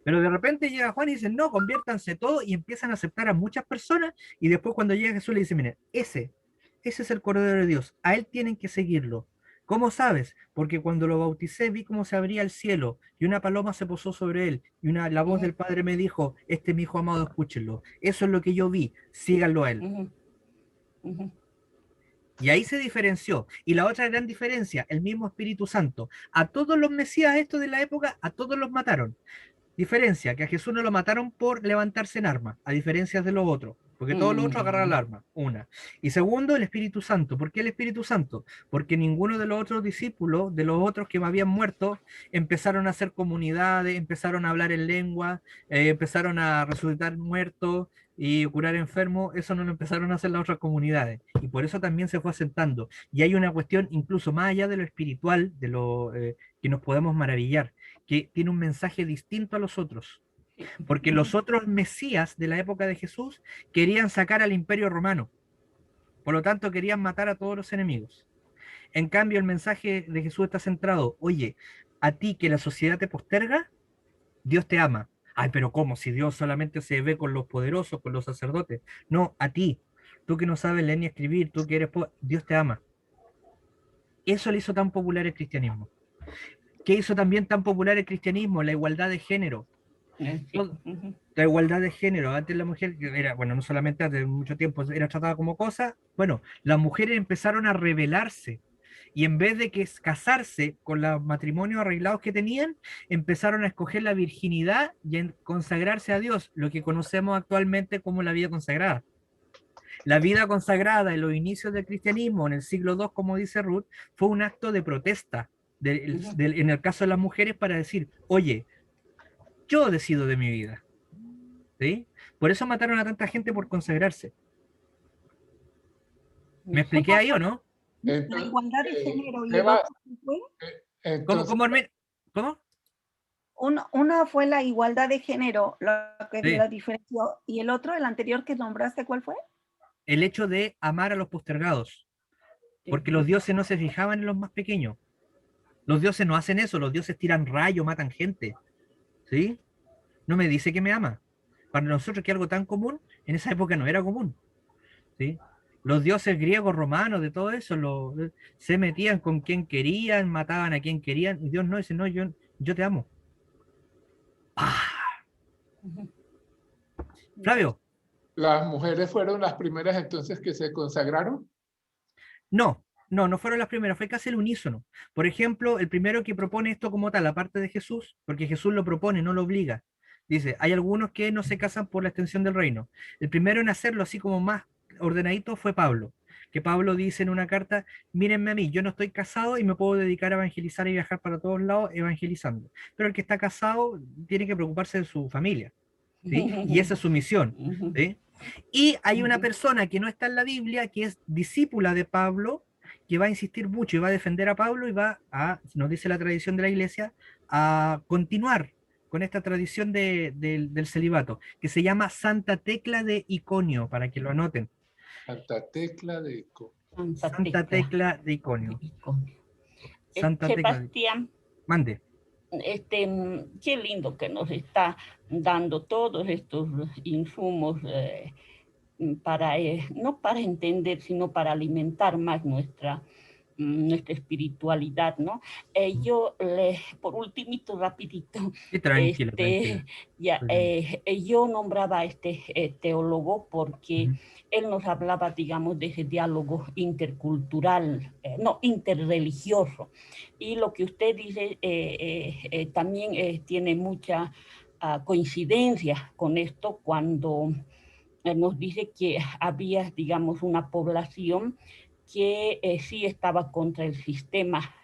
A: Pero de repente llega Juan y dice, no, conviértanse todos y empiezan a aceptar a muchas personas y después cuando llega Jesús le dice, miren, ese es el Cordero de Dios, a él tienen que seguirlo. ¿Cómo sabes? Porque cuando lo bauticé vi cómo se abría el cielo y una paloma se posó sobre él y la voz del Padre me dijo, este es mi hijo amado, escúchenlo. Eso es lo que yo vi, síganlo a él. Y ahí se diferenció. Y la otra gran diferencia, el mismo Espíritu Santo. A todos los mesías estos de la época, a todos los mataron. Diferencia, que a Jesús no lo mataron por levantarse en armas, a diferencia de los otros. Porque todos los otros agarraron el arma, una. Y segundo, el Espíritu Santo. ¿Por qué el Espíritu Santo? Porque ninguno de los otros discípulos, de los otros que me habían muerto, empezaron a hacer comunidades, empezaron a hablar en lengua, empezaron a resucitar muertos y curar enfermos. Eso no lo empezaron a hacer las otras comunidades. Y por eso también se fue asentando. Y hay una cuestión incluso más allá de lo espiritual, de lo que nos podemos maravillar, que tiene un mensaje distinto a los otros. Porque los otros mesías de la época de Jesús querían sacar al imperio romano. Por lo tanto, querían matar a todos los enemigos. En cambio, el mensaje de Jesús está centrado, oye, a ti que la sociedad te posterga, Dios te ama. Ay, pero ¿cómo? Si Dios solamente se ve con los poderosos, con los sacerdotes. No, a ti. Tú que no sabes leer ni escribir, tú que eres pobre, Dios te ama. Eso le hizo tan popular el cristianismo. ¿Qué hizo también tan popular el cristianismo? La igualdad de género. La igualdad de género. Antes la mujer era, bueno, no solamente hace mucho tiempo era tratada como cosa, bueno, las mujeres empezaron a rebelarse Y en vez de casarse con los matrimonios arreglados que tenían, empezaron a escoger la virginidad y a consagrarse a Dios, lo que conocemos actualmente como la vida consagrada. La vida consagrada en los inicios del cristianismo, en el siglo II, como dice Ruth, fue un acto de protesta, en el caso de las mujeres, para decir, oye, yo decido de mi vida. ¿Sí? Por eso mataron a tanta gente por consagrarse. ¿Me expliqué ahí o no?
B: La
D: Entonces,
B: igualdad de género y el
D: Sebas,
B: otro ¿qué fue?
D: entonces,
A: ¿Cómo?
B: Una fue la igualdad de género, lo que
A: Sí.
B: la diferenció, y el otro, el anterior que nombraste, ¿cuál fue?
A: El hecho de amar a los postergados. Porque los dioses no se fijaban en los más pequeños. Los dioses no hacen eso, los dioses tiran rayos, matan gente. ¿Sí? No me dice que me ama. Para nosotros que algo tan común, en esa época no era común. ¿Sí? Los dioses griegos, romanos, de todo eso, se metían con quien querían, mataban a quien querían, y Dios no dice, no, yo te amo. ¡Pah! Flavio,
D: ¿las mujeres fueron las primeras entonces que se consagraron?
A: no fueron las primeras, fue casi el unísono. Por ejemplo, el primero que propone esto como tal, aparte de Jesús, porque Jesús lo propone, no lo obliga. Dice, hay algunos que no se casan por la extensión del reino. El primero en hacerlo así como más ordenadito fue Pablo, que Pablo dice en una carta, mírenme a mí, yo no estoy casado y me puedo dedicar a evangelizar y viajar para todos lados evangelizando. Pero el que está casado tiene que preocuparse de su familia, ¿sí? Y esa es su misión, ¿sí? Y hay una persona que no está en la Biblia, que es discípula de Pablo, que va a insistir mucho y va a defender a Pablo y va a, nos dice la tradición de la iglesia, a continuar con esta tradición del celibato, que se llama Santa Tecla de Iconio, para que lo anoten.
D: Santa Tecla de Ico.
A: Santa Tecla de Iconio. Santa Tecla de...
G: Sebastián,
A: Mande.
G: qué lindo que nos está dando todos estos insumos para, no para entender, sino para alimentar más nuestra espiritualidad, ¿no? Yo, por ultimito, rapidito,
A: Sí, tranquila, tranquila.
G: Ya, yo nombraba a este teólogo porque él nos hablaba, digamos, de ese diálogo intercultural, no, interreligioso. Y lo que usted dice también tiene mucha coincidencia con esto cuando nos dice que había, digamos, una población que sí estaba contra el sistema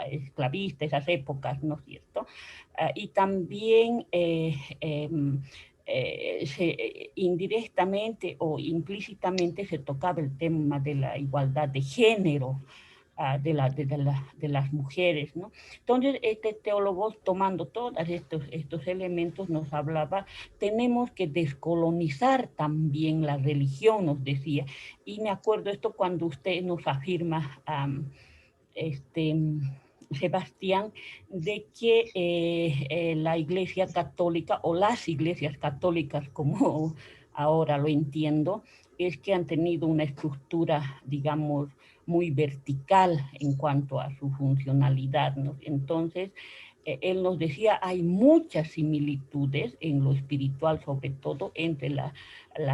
G: esclavista, esas épocas, ¿no es cierto? Y también indirectamente o implícitamente se tocaba el tema de la igualdad de género, de las mujeres, ¿no? Entonces, este teólogo, tomando todos estos elementos, nos hablaba, tenemos que descolonizar también la religión, nos decía. Y me acuerdo esto cuando usted nos afirma, Sebastián, de que la Iglesia Católica o las iglesias católicas, como ahora lo entiendo, es que han tenido una estructura, digamos, muy vertical en cuanto a su funcionalidad, ¿no? Entonces, él nos decía, hay muchas similitudes en lo espiritual, sobre todo entre la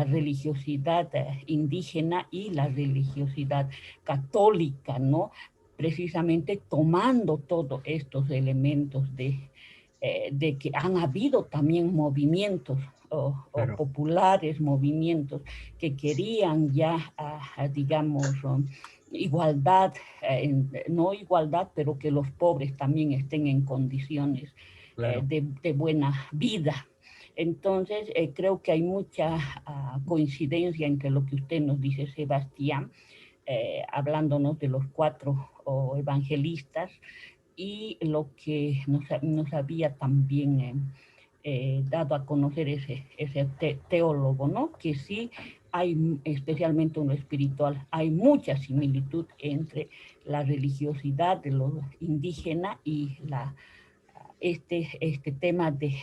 G: religiosidad indígena y la religiosidad católica, ¿no? Precisamente tomando todos estos elementos de que han habido también movimientos
A: Claro.
G: o populares movimientos que querían ya, digamos, igualdad, no igualdad, pero que los pobres también estén en condiciones
A: Claro.
G: de buena vida. Entonces, creo que hay mucha coincidencia entre lo que usted nos dice, Sebastián, hablándonos de los 4 evangelistas, y lo que nos había también dado a conocer ese teólogo, ¿no? Que sí hay, especialmente en lo espiritual, hay mucha similitud entre la religiosidad de los indígenas y este tema de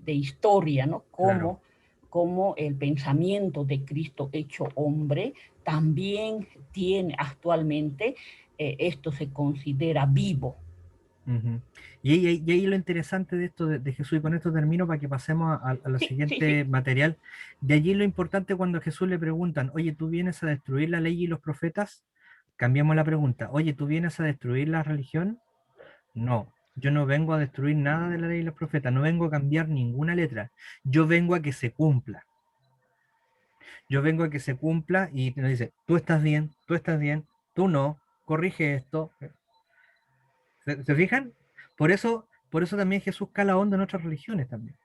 G: historia, ¿no?
A: Claro.
G: Como el pensamiento de Cristo hecho hombre también tiene actualmente, esto se considera vivo.
A: Y ahí lo interesante de esto de Jesús, y con esto termino para que pasemos a la siguiente material. De allí lo importante cuando a Jesús le preguntan, oye, ¿tú vienes a destruir la ley y los profetas Cambiamos la pregunta. Oye, ¿tú vienes a destruir la religión? No, yo no vengo a destruir nada de la ley de los profetas, no vengo a cambiar ninguna letra. Yo vengo a que se cumpla. Yo vengo a que se cumpla y nos dice, tú estás bien, tú no, corrige esto. ¿Se fijan? Por eso también Jesús cala hondo en otras religiones también.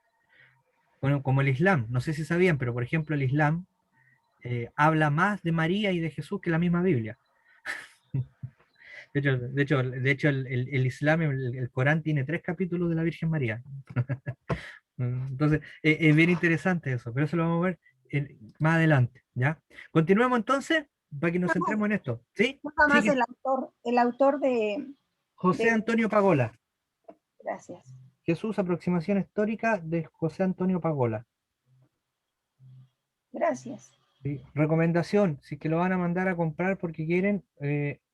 A: Bueno, como el Islam, no sé si sabían, pero por ejemplo el Islam habla más de María y de Jesús que la misma Biblia. De hecho el Islam, el Corán tiene 3 capítulos de la Virgen María. Entonces, es bien interesante eso, pero eso lo vamos a ver más adelante, ¿ya? Continuemos entonces, para que nos centremos en esto, ¿sí?
B: Nada más
A: Sí,
B: el autor de...
A: José Antonio Pagola.
B: Gracias.
A: Jesús, aproximación histórica de José Antonio Pagola.
B: Gracias.
A: ¿Sí? Recomendación, si es que lo van a mandar a comprar porque quieren,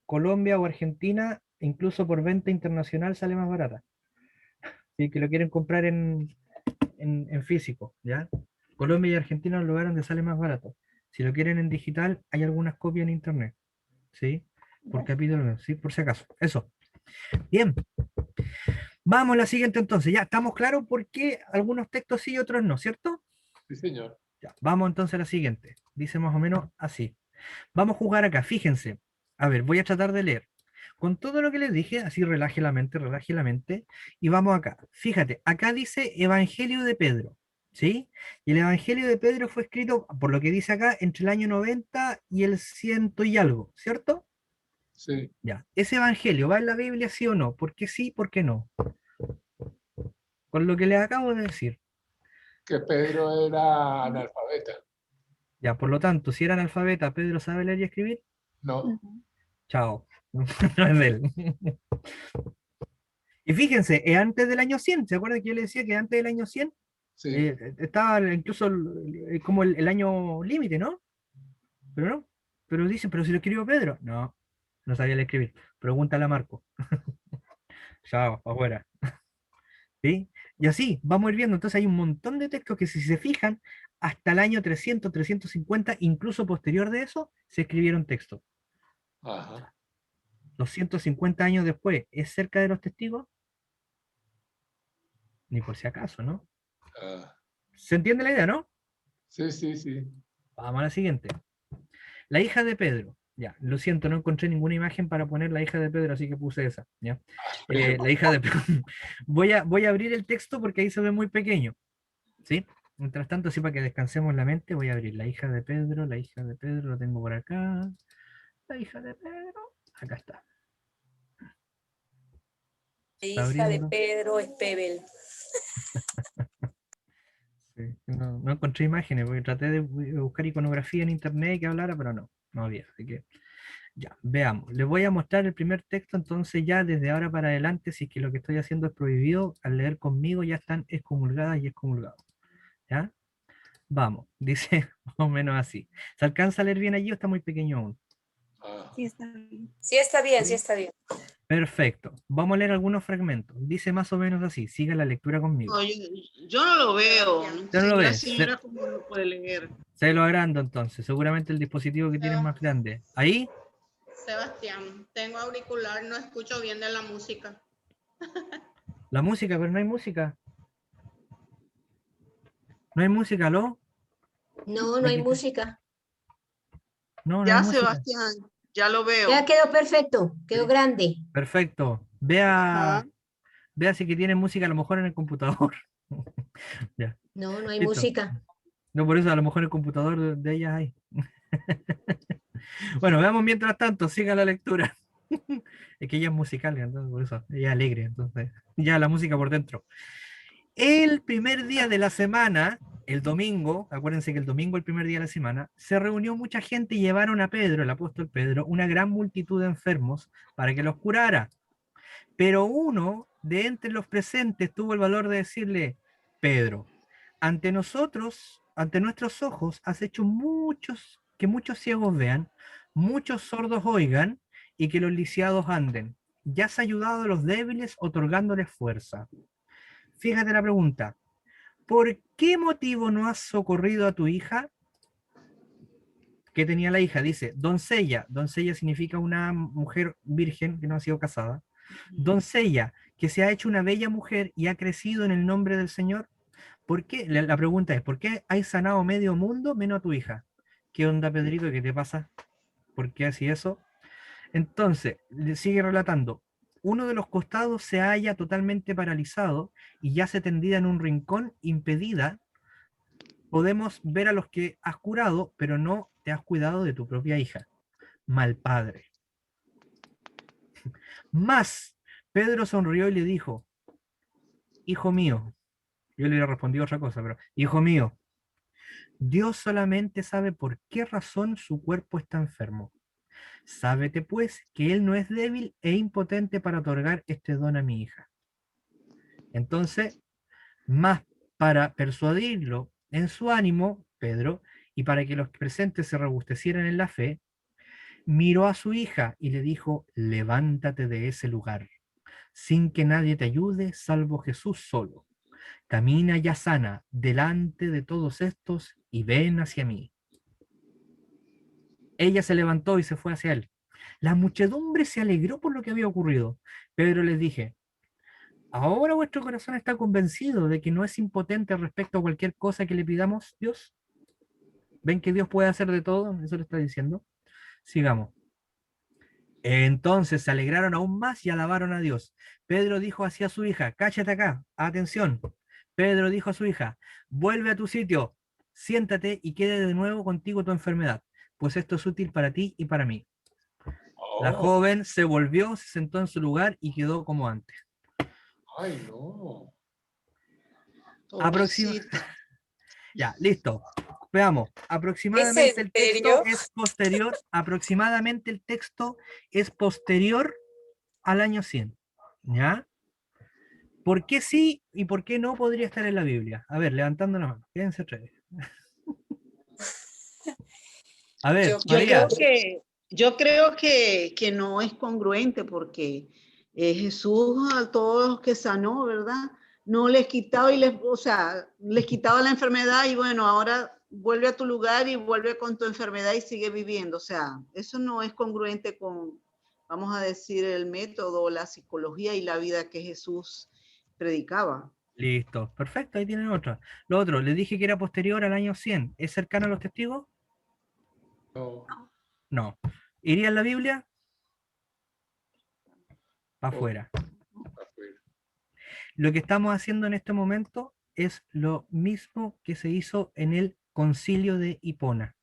A: Colombia o Argentina, incluso por venta internacional sale más barata. Si que lo quieren comprar en físico, ¿ya? Colombia y Argentina es el lugar donde sale más barato. Si lo quieren en digital, hay algunas copias en internet, ¿sí? Por capítulo, ¿sí? Por si acaso. Eso. Bien. Vamos a la siguiente entonces. Ya, ¿estamos claros por qué algunos textos sí y otros no, ¿cierto?
D: Sí, señor.
A: Ya, vamos entonces a la siguiente. Dice más o menos así. Vamos a jugar acá, fíjense. A ver, voy a tratar de leer. Con todo lo que les dije, así relaje la mente, y vamos acá. Fíjate, acá dice Evangelio de Pedro, ¿sí? Y el Evangelio de Pedro fue escrito, por lo que dice acá, entre el año 90 y el 100 y algo, ¿cierto?
D: Sí.
A: Ya. ¿Ese Evangelio va en la Biblia, sí o no? ¿Por qué sí, por qué no? Con lo que les acabo de decir.
D: Que Pedro era analfabeta.
A: Ya, por lo tanto, si era analfabeta, ¿Pedro sabe leer y escribir?
D: No.
A: Chao. No es de él. Y fíjense, es antes del año 100. ¿Se acuerdan que yo les decía que antes del año 100?
D: Sí.
A: Estaba incluso como el año límite, ¿no? Pero no. Pero dicen, pero si lo escribió Pedro. No, no sabía leer escribir. Pregúntale a Marco. Chao, afuera. ¿Sí? Y así, vamos a ir viendo. Entonces hay un montón de textos que si se fijan, hasta el año 300, 350, incluso posterior de eso, se escribieron textos.
D: Ajá.
A: 250 años después, ¿es cerca de los testigos? Ni por si acaso, ¿no?
D: Ah,
A: ¿Se entiende la idea, no?
D: sí, sí, sí.
A: Vamos a la siguiente. La hija de Pedro. Ya, lo siento, no encontré ninguna imagen para poner la hija de Pedro, así que puse esa. ¿Ya? La hija de Pedro. Voy a abrir el texto porque ahí se ve muy pequeño. ¿Sí? Mientras tanto, así para que descansemos la mente, voy a abrir la hija de Pedro, lo tengo por acá. La hija de Pedro, acá está.
E: La
A: Está
E: hija de
A: abriendo.
E: Pedro es Pebel.
A: Sí, no encontré imágenes, porque traté de buscar iconografía en internet que hablara, pero no había. Así que ya, veamos. Les voy a mostrar el primer texto, entonces ya desde ahora para adelante, si es que lo que estoy haciendo es prohibido, al leer conmigo ya están excomulgadas y excomulgados. ¿Ya? Vamos, dice más o menos así. ¿Se alcanza a leer bien allí o está muy pequeño aún?
D: Ah,
B: Sí, está bien.
E: Sí está bien, sí está bien.
A: Perfecto. Vamos a leer algunos fragmentos. Dice más o menos así. Siga la lectura conmigo.
H: No, yo no lo veo.
A: Ya no lo
H: Si la
A: ves.
H: señora como lo puede leer.
A: Se lo agrando entonces. Seguramente el dispositivo que tienes más grande. ¿Ahí?
H: Sebastián, tengo auricular, no escucho bien de la música.
A: La música, pero no hay música. No hay música, ¿no?
I: No, no hay música.
A: No hay
H: Ya,
A: música.
H: Sebastián, ya lo veo.
I: Ya quedó perfecto, quedó grande.
A: Perfecto.
H: Ajá.
A: Vea si que tiene música a lo mejor en el computador. Ya.
I: No, no hay
A: Listo.
I: música.
A: No, por eso a lo mejor el computador de ellas hay. Bueno, veamos mientras tanto, siga la lectura. Es que ella es musical, entonces por eso, ella es alegre, entonces, ya la música por dentro. El primer día de la semana, el domingo, acuérdense que el domingo, el primer día de la semana, se reunió mucha gente y llevaron a Pedro, el apóstol Pedro, una gran multitud de enfermos para que los curara. Pero uno de entre los presentes tuvo el valor de decirle, Pedro, ante nosotros, ante nuestros ojos, has hecho que muchos ciegos vean, muchos sordos oigan y que los lisiados anden. Ya has ayudado a los débiles otorgándoles fuerza. Fíjate la pregunta. ¿Por qué motivo no has socorrido a tu hija? ¿Qué tenía la hija? Dice, doncella. Doncella significa una mujer virgen que no ha sido casada. Doncella, que se ha hecho una bella mujer y ha crecido en el nombre del Señor. ¿Por qué? La pregunta es, ¿por qué hay sanado medio mundo menos a tu hija? ¿Qué onda, Pedrito? ¿Qué te pasa? ¿Por qué así eso? Entonces, le sigue relatando. Uno de los costados se halla totalmente paralizado y yace tendida en un rincón, impedida. Podemos ver a los que has curado, pero no te has cuidado de tu propia hija. Mal padre. Más, Pedro sonrió y le dijo, hijo mío, yo le respondí otra cosa, pero, hijo mío, Dios solamente sabe por qué razón su cuerpo está enfermo. Sábete pues que Él no es débil e impotente para otorgar este don a mi hija. Entonces, más para persuadirlo en su ánimo, Pedro, y para que los presentes se robustecieran en la fe, miró a su hija y le dijo, levántate de ese lugar, sin que nadie te ayude, salvo Jesús solo. Camina ya sana delante de todos estos y ven hacia mí. Ella se levantó y se fue hacia él. La muchedumbre se alegró por lo que había ocurrido. Pedro les dije, ¿ahora vuestro corazón está convencido de que no es impotente respecto a cualquier cosa que le pidamos, Dios? ¿Ven que Dios puede hacer de todo? Eso le está diciendo. Sigamos. Entonces se alegraron aún más y alabaron a Dios. Pedro dijo hacia su hija, cállate acá, atención. Pedro dijo a su hija, vuelve a tu sitio, siéntate y quede de nuevo contigo tu enfermedad, pues esto es útil para ti y para mí. La joven se volvió, se sentó en su lugar y quedó como antes.
D: Ay, no.
A: Ya, listo. Veamos,
E: ¿Es en serio?
A: aproximadamente el texto es posterior al año 100, ¿ya? ¿Por qué sí y por qué no podría estar en la Biblia? A ver, levantando la mano, quédense otra vez. A ver,
E: Yo
A: María.
J: Yo creo que no es congruente porque Jesús a todos los que sanó, ¿verdad? No les quitaba les quitaba la enfermedad y bueno, ahora vuelve a tu lugar y vuelve con tu enfermedad y sigue viviendo. O sea, eso no es congruente con, vamos a decir, el método, la psicología y la vida que Jesús predicaba.
A: Listo, perfecto, ahí tienen otra. Lo otro, les dije que era posterior al año 100. ¿Es cercano a los testigos?
D: No.
A: No. ¿Iría en la Biblia? Para afuera. Lo que estamos haciendo en este momento es lo mismo que se hizo en el Concilio de Hipona.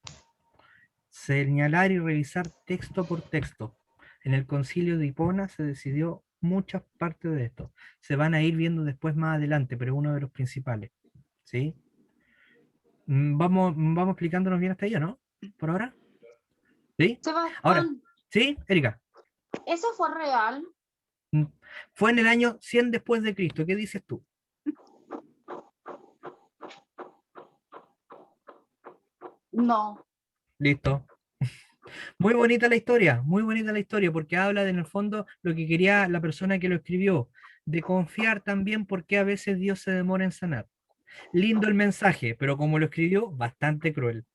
A: Señalar y revisar texto por texto. En el Concilio de Hipona se decidió muchas partes de esto. Se van a ir viendo después más adelante, pero es uno de los principales. ¿Sí? Vamos explicándonos bien hasta ahí, ¿no? ¿Por ahora? ¿Sí?
K: Sebastián,
A: Ahora, ¿sí, Erika?
K: ¿eso fue real?
A: Fue en el año 100 después de Cristo. ¿Qué dices tú?
K: No.
A: Listo. Muy bonita la historia, porque habla de, en el fondo lo que quería la persona que lo escribió, de confiar también porque a veces Dios se demora en sanar. Lindo el mensaje, pero como lo escribió, bastante cruel.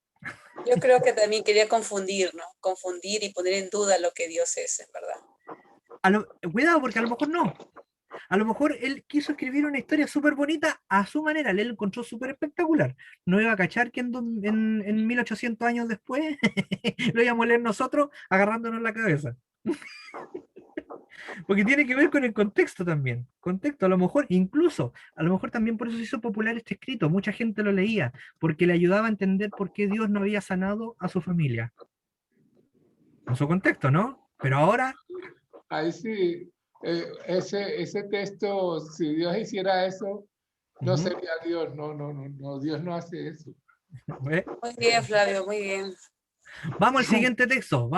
E: Yo creo que también quería confundir, ¿no? Confundir y poner en duda lo que Dios es, en verdad.
A: Cuidado, porque a lo mejor no. A lo mejor él quiso escribir una historia súper bonita a su manera, él lo encontró súper espectacular. No iba a cachar que en 1800 años después lo íbamos a leer nosotros agarrándonos la cabeza. Porque tiene que ver con el contexto también. Contexto, a lo mejor, incluso, a lo mejor también por eso se hizo popular este escrito. Mucha gente lo leía, porque le ayudaba a entender por qué Dios no había sanado a su familia. En su contexto, ¿no? Pero ahora...
D: Ahí sí, ese texto, si Dios hiciera eso, no sería Dios. No, Dios no hace eso.
E: Muy bien, Flavio, muy bien.
A: Vamos al siguiente texto.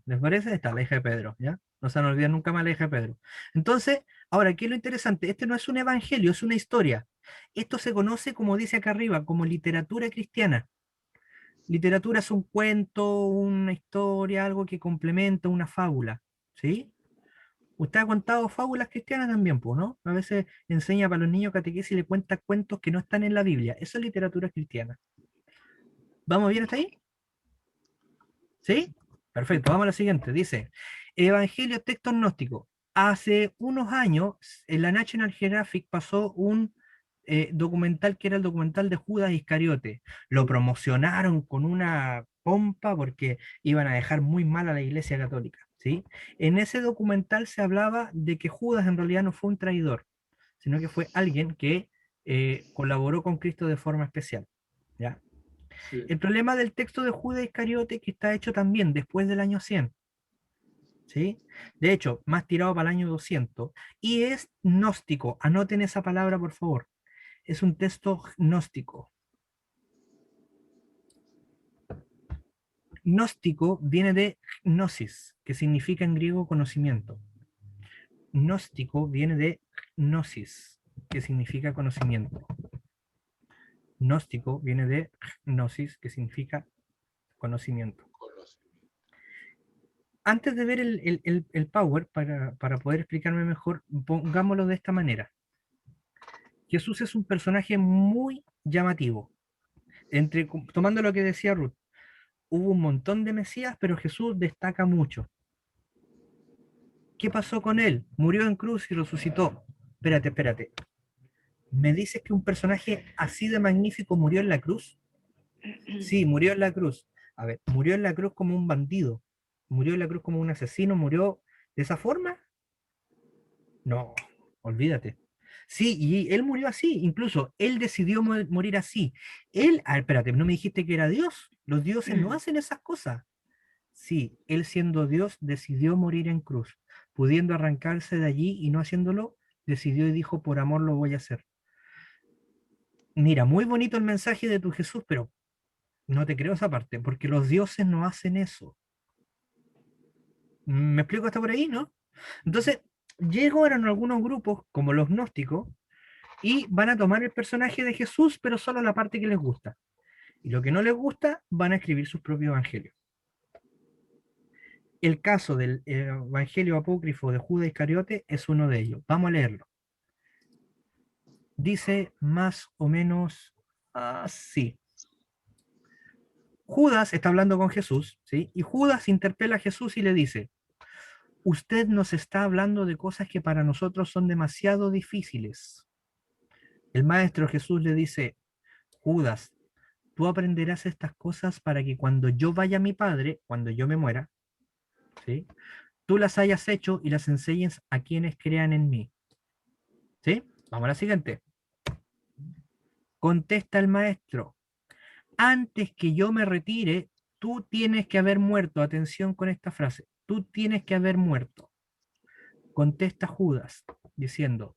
A: ¿Les parece? Está la hija de Pedro, ¿ya? No se nos olvida nunca más la hija de Pedro. Entonces, ahora, ¿qué es lo interesante? Este no es un evangelio, es una historia. Esto se conoce, como dice acá arriba, como literatura cristiana. Literatura es un cuento, una historia, algo que complementa una fábula, ¿sí? Usted ha contado fábulas cristianas también, pues, ¿no? A veces enseña para los niños catequesis y le cuenta cuentos que no están en la Biblia. Eso es literatura cristiana. ¿Vamos bien hasta ahí? ¿Sí? Perfecto, vamos a la siguiente. Dice, Evangelio texto gnóstico. Hace unos años, en la National Geographic pasó un documental que era el documental de Judas Iscariote. Lo promocionaron con una pompa porque iban a dejar muy mal a la Iglesia Católica, ¿sí? En ese documental se hablaba de que Judas en realidad no fue un traidor, sino que fue alguien que colaboró con Cristo de forma especial, ¿ya?
D: Sí.
A: El problema del texto de Judas Iscariote que está hecho también después del año 100, ¿sí? De hecho, más tirado para el año 200, y es gnóstico. Anoten esa palabra, por favor. Es un texto gnóstico. Gnóstico viene de gnosis, que significa en griego conocimiento. Gnóstico viene de gnosis, que significa conocimiento. Gnóstico viene de gnosis, que significa conocimiento. Antes de ver el Power, para poder explicarme mejor, pongámoslo de esta manera. Jesús es un personaje muy llamativo. Tomando lo que decía Ruth, hubo un montón de Mesías, pero Jesús destaca mucho. ¿Qué pasó con él? Murió en cruz y resucitó. Espérate. ¿Me dices que un personaje así de magnífico murió en la cruz? Sí, murió en la cruz. A ver, murió en la cruz como un bandido. Murió en la cruz como un asesino. ¿Murió de esa forma? No, olvídate. Sí, y él murió así, incluso él decidió morir así. Espérate, ¿no me dijiste que era Dios? Los dioses no hacen esas cosas. Sí, él siendo Dios decidió morir en cruz, pudiendo arrancarse de allí y no haciéndolo, decidió y dijo, por amor lo voy a hacer. Mira, muy bonito el mensaje de tu Jesús, pero no te creo esa parte, porque los dioses no hacen eso. ¿Me explico hasta por ahí, no? Entonces, llegaron algunos grupos, como los gnósticos, y van a tomar el personaje de Jesús, pero solo la parte que les gusta. Y lo que no les gusta, van a escribir sus propios evangelios. El caso del evangelio apócrifo de Judas Iscariote es uno de ellos. Vamos a leerlo. Dice más o menos así. Judas está hablando con Jesús, ¿sí? Y Judas interpela a Jesús y le dice, usted nos está hablando de cosas que para nosotros son demasiado difíciles. El maestro Jesús le dice, Judas, tú aprenderás estas cosas para que cuando yo vaya a mi Padre, cuando yo me muera, ¿sí? Tú las hayas hecho y las enseñes a quienes crean en mí. ¿Sí? Vamos a la siguiente. Contesta el maestro, antes que yo me retire, tú tienes que haber muerto. Atención con esta frase. Tú tienes que haber muerto. Contesta Judas, diciendo,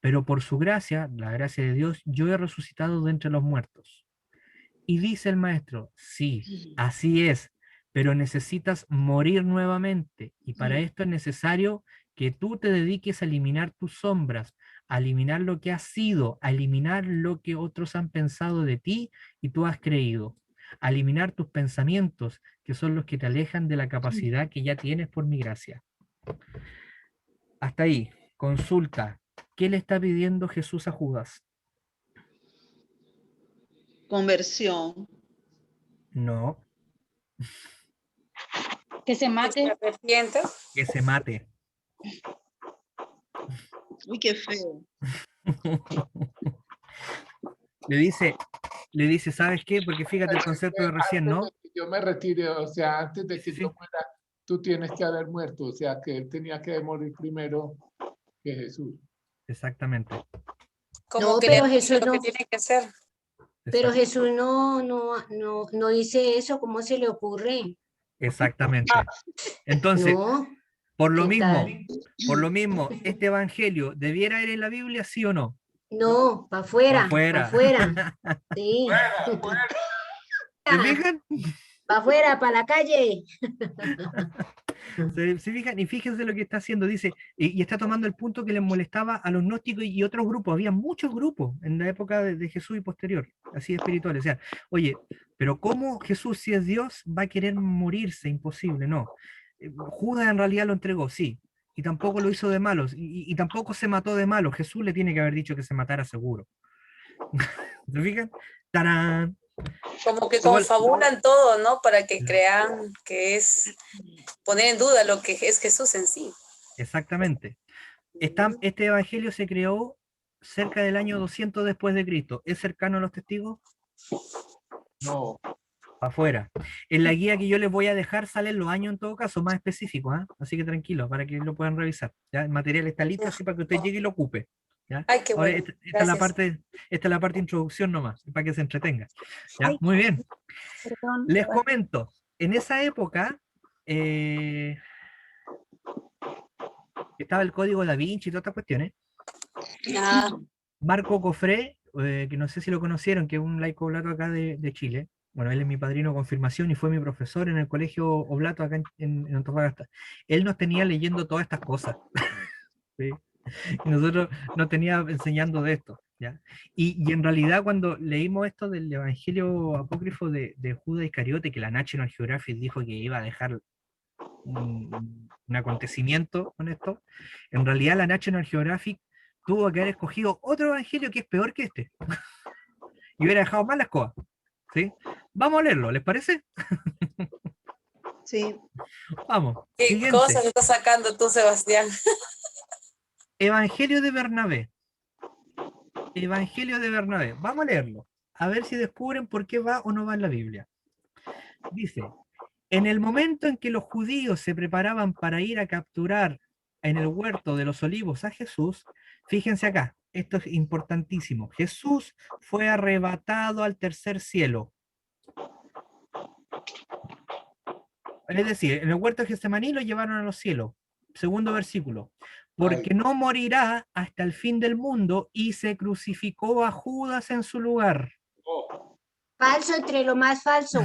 A: pero por su gracia, la gracia de Dios, yo he resucitado de entre los muertos. Y dice el maestro, sí, así es, pero necesitas morir nuevamente. Y para esto es necesario que tú te dediques a eliminar tus sombras, a eliminar lo que has sido, a eliminar lo que otros han pensado de ti y tú has creído, a eliminar tus pensamientos, que son los que te alejan de la capacidad que ya tienes por mi gracia. Hasta ahí, consulta. ¿Qué le está pidiendo Jesús a Judas?
J: Conversión.
A: No.
K: Que se mate.
A: Que se mate.
J: Uy, qué feo.
A: Le dice, ¿sabes qué? Porque fíjate el concepto de recién, ¿no?
D: Antes de que yo me retire, o sea, antes de que
A: Sí.
D: yo muera, tú tienes que haber muerto, o sea, que él tenía que morir primero que Jesús.
A: Exactamente.
I: No, pero Jesús
E: lo
I: no.
E: que tiene que hacer.
I: Pero
A: Exact-
I: Jesús no dice eso, ¿cómo se le ocurre?
A: Exactamente. Entonces,
I: No,
A: por lo
I: ¿qué
A: mismo,
I: tal?
A: ¿este evangelio debiera ir en la Biblia, sí o no?
I: No, para afuera,
A: Afuera.
I: para afuera. Sí.
A: ¿Se fijan?
I: Para afuera, para la calle.
A: ¿Se fijan? Y fíjense lo que está haciendo, dice, y está tomando el punto que les molestaba a los gnósticos y otros grupos. Había muchos grupos en la época de Jesús y posterior, así espirituales. O sea, oye, pero ¿cómo Jesús, si es Dios, va a querer morirse? Imposible, no. Judas en realidad lo entregó, sí, y tampoco lo hizo de malos, y tampoco se mató de malos. Jesús le tiene que haber dicho que se matara seguro. ¿Se fijan? ¡Tarán!
E: Como que
A: Igual-
E: confabulan todo, ¿no? Para que crean que es poner en duda lo que es Jesús en sí.
A: Exactamente. Este evangelio se creó cerca del año 200 después de Cristo. ¿Es cercano a los testigos?
D: No.
A: Afuera. En la guía que yo les voy a dejar salen los años en todo caso, más específicos, ¿ah? Así que tranquilo, para que lo puedan revisar. ¿Ya? El material está listo, así para que usted llegue y lo ocupe. ¿Ya?
E: Ay, qué
A: Ahora,
E: bueno.
A: esta es la
E: Gracias.
A: parte de introducción nomás, para que se entretenga. ¿Ya?
B: Ay,
A: Muy bien.
B: perdón,
A: Les
B: Sebastián.
A: comento, en esa época estaba el código Da Vinci y todas estas cuestiones.
E: Ah,
A: Marco Cofré, que no sé si lo conocieron, que es un laico oblato acá de Chile. Bueno, él es mi padrino de confirmación y fue mi profesor en el colegio oblato acá en Antofagasta. Él nos tenía leyendo todas estas cosas. ¿Sí? Y nosotros nos tenía enseñando de esto. ¿Ya? Y en realidad cuando leímos esto del Evangelio apócrifo de Judas Iscariote, que la National Geographic dijo que iba a dejar un acontecimiento con esto, en realidad la National Geographic tuvo que haber escogido otro evangelio que es peor que este. Y hubiera dejado mal las cosas. ¿Sí? Vamos a leerlo, ¿les parece?
J: Sí.
A: Vamos.
E: ¿qué
A: Siguiente.
E: cosas estás sacando tú, Sebastián?
A: Evangelio de Bernabé. Evangelio de Bernabé. Vamos a leerlo. A ver si descubren por qué va o no va en la Biblia. Dice, en el momento en que los judíos se preparaban para ir a capturar en el huerto de los olivos a Jesús, fíjense acá, esto es importantísimo. Jesús fue arrebatado al tercer cielo. Es decir, en el huerto de Getsemaní lo llevaron a los cielos. Segundo versículo. Porque no morirá hasta el fin del mundo y se crucificó a Judas en su lugar.
I: Falso entre lo más falso.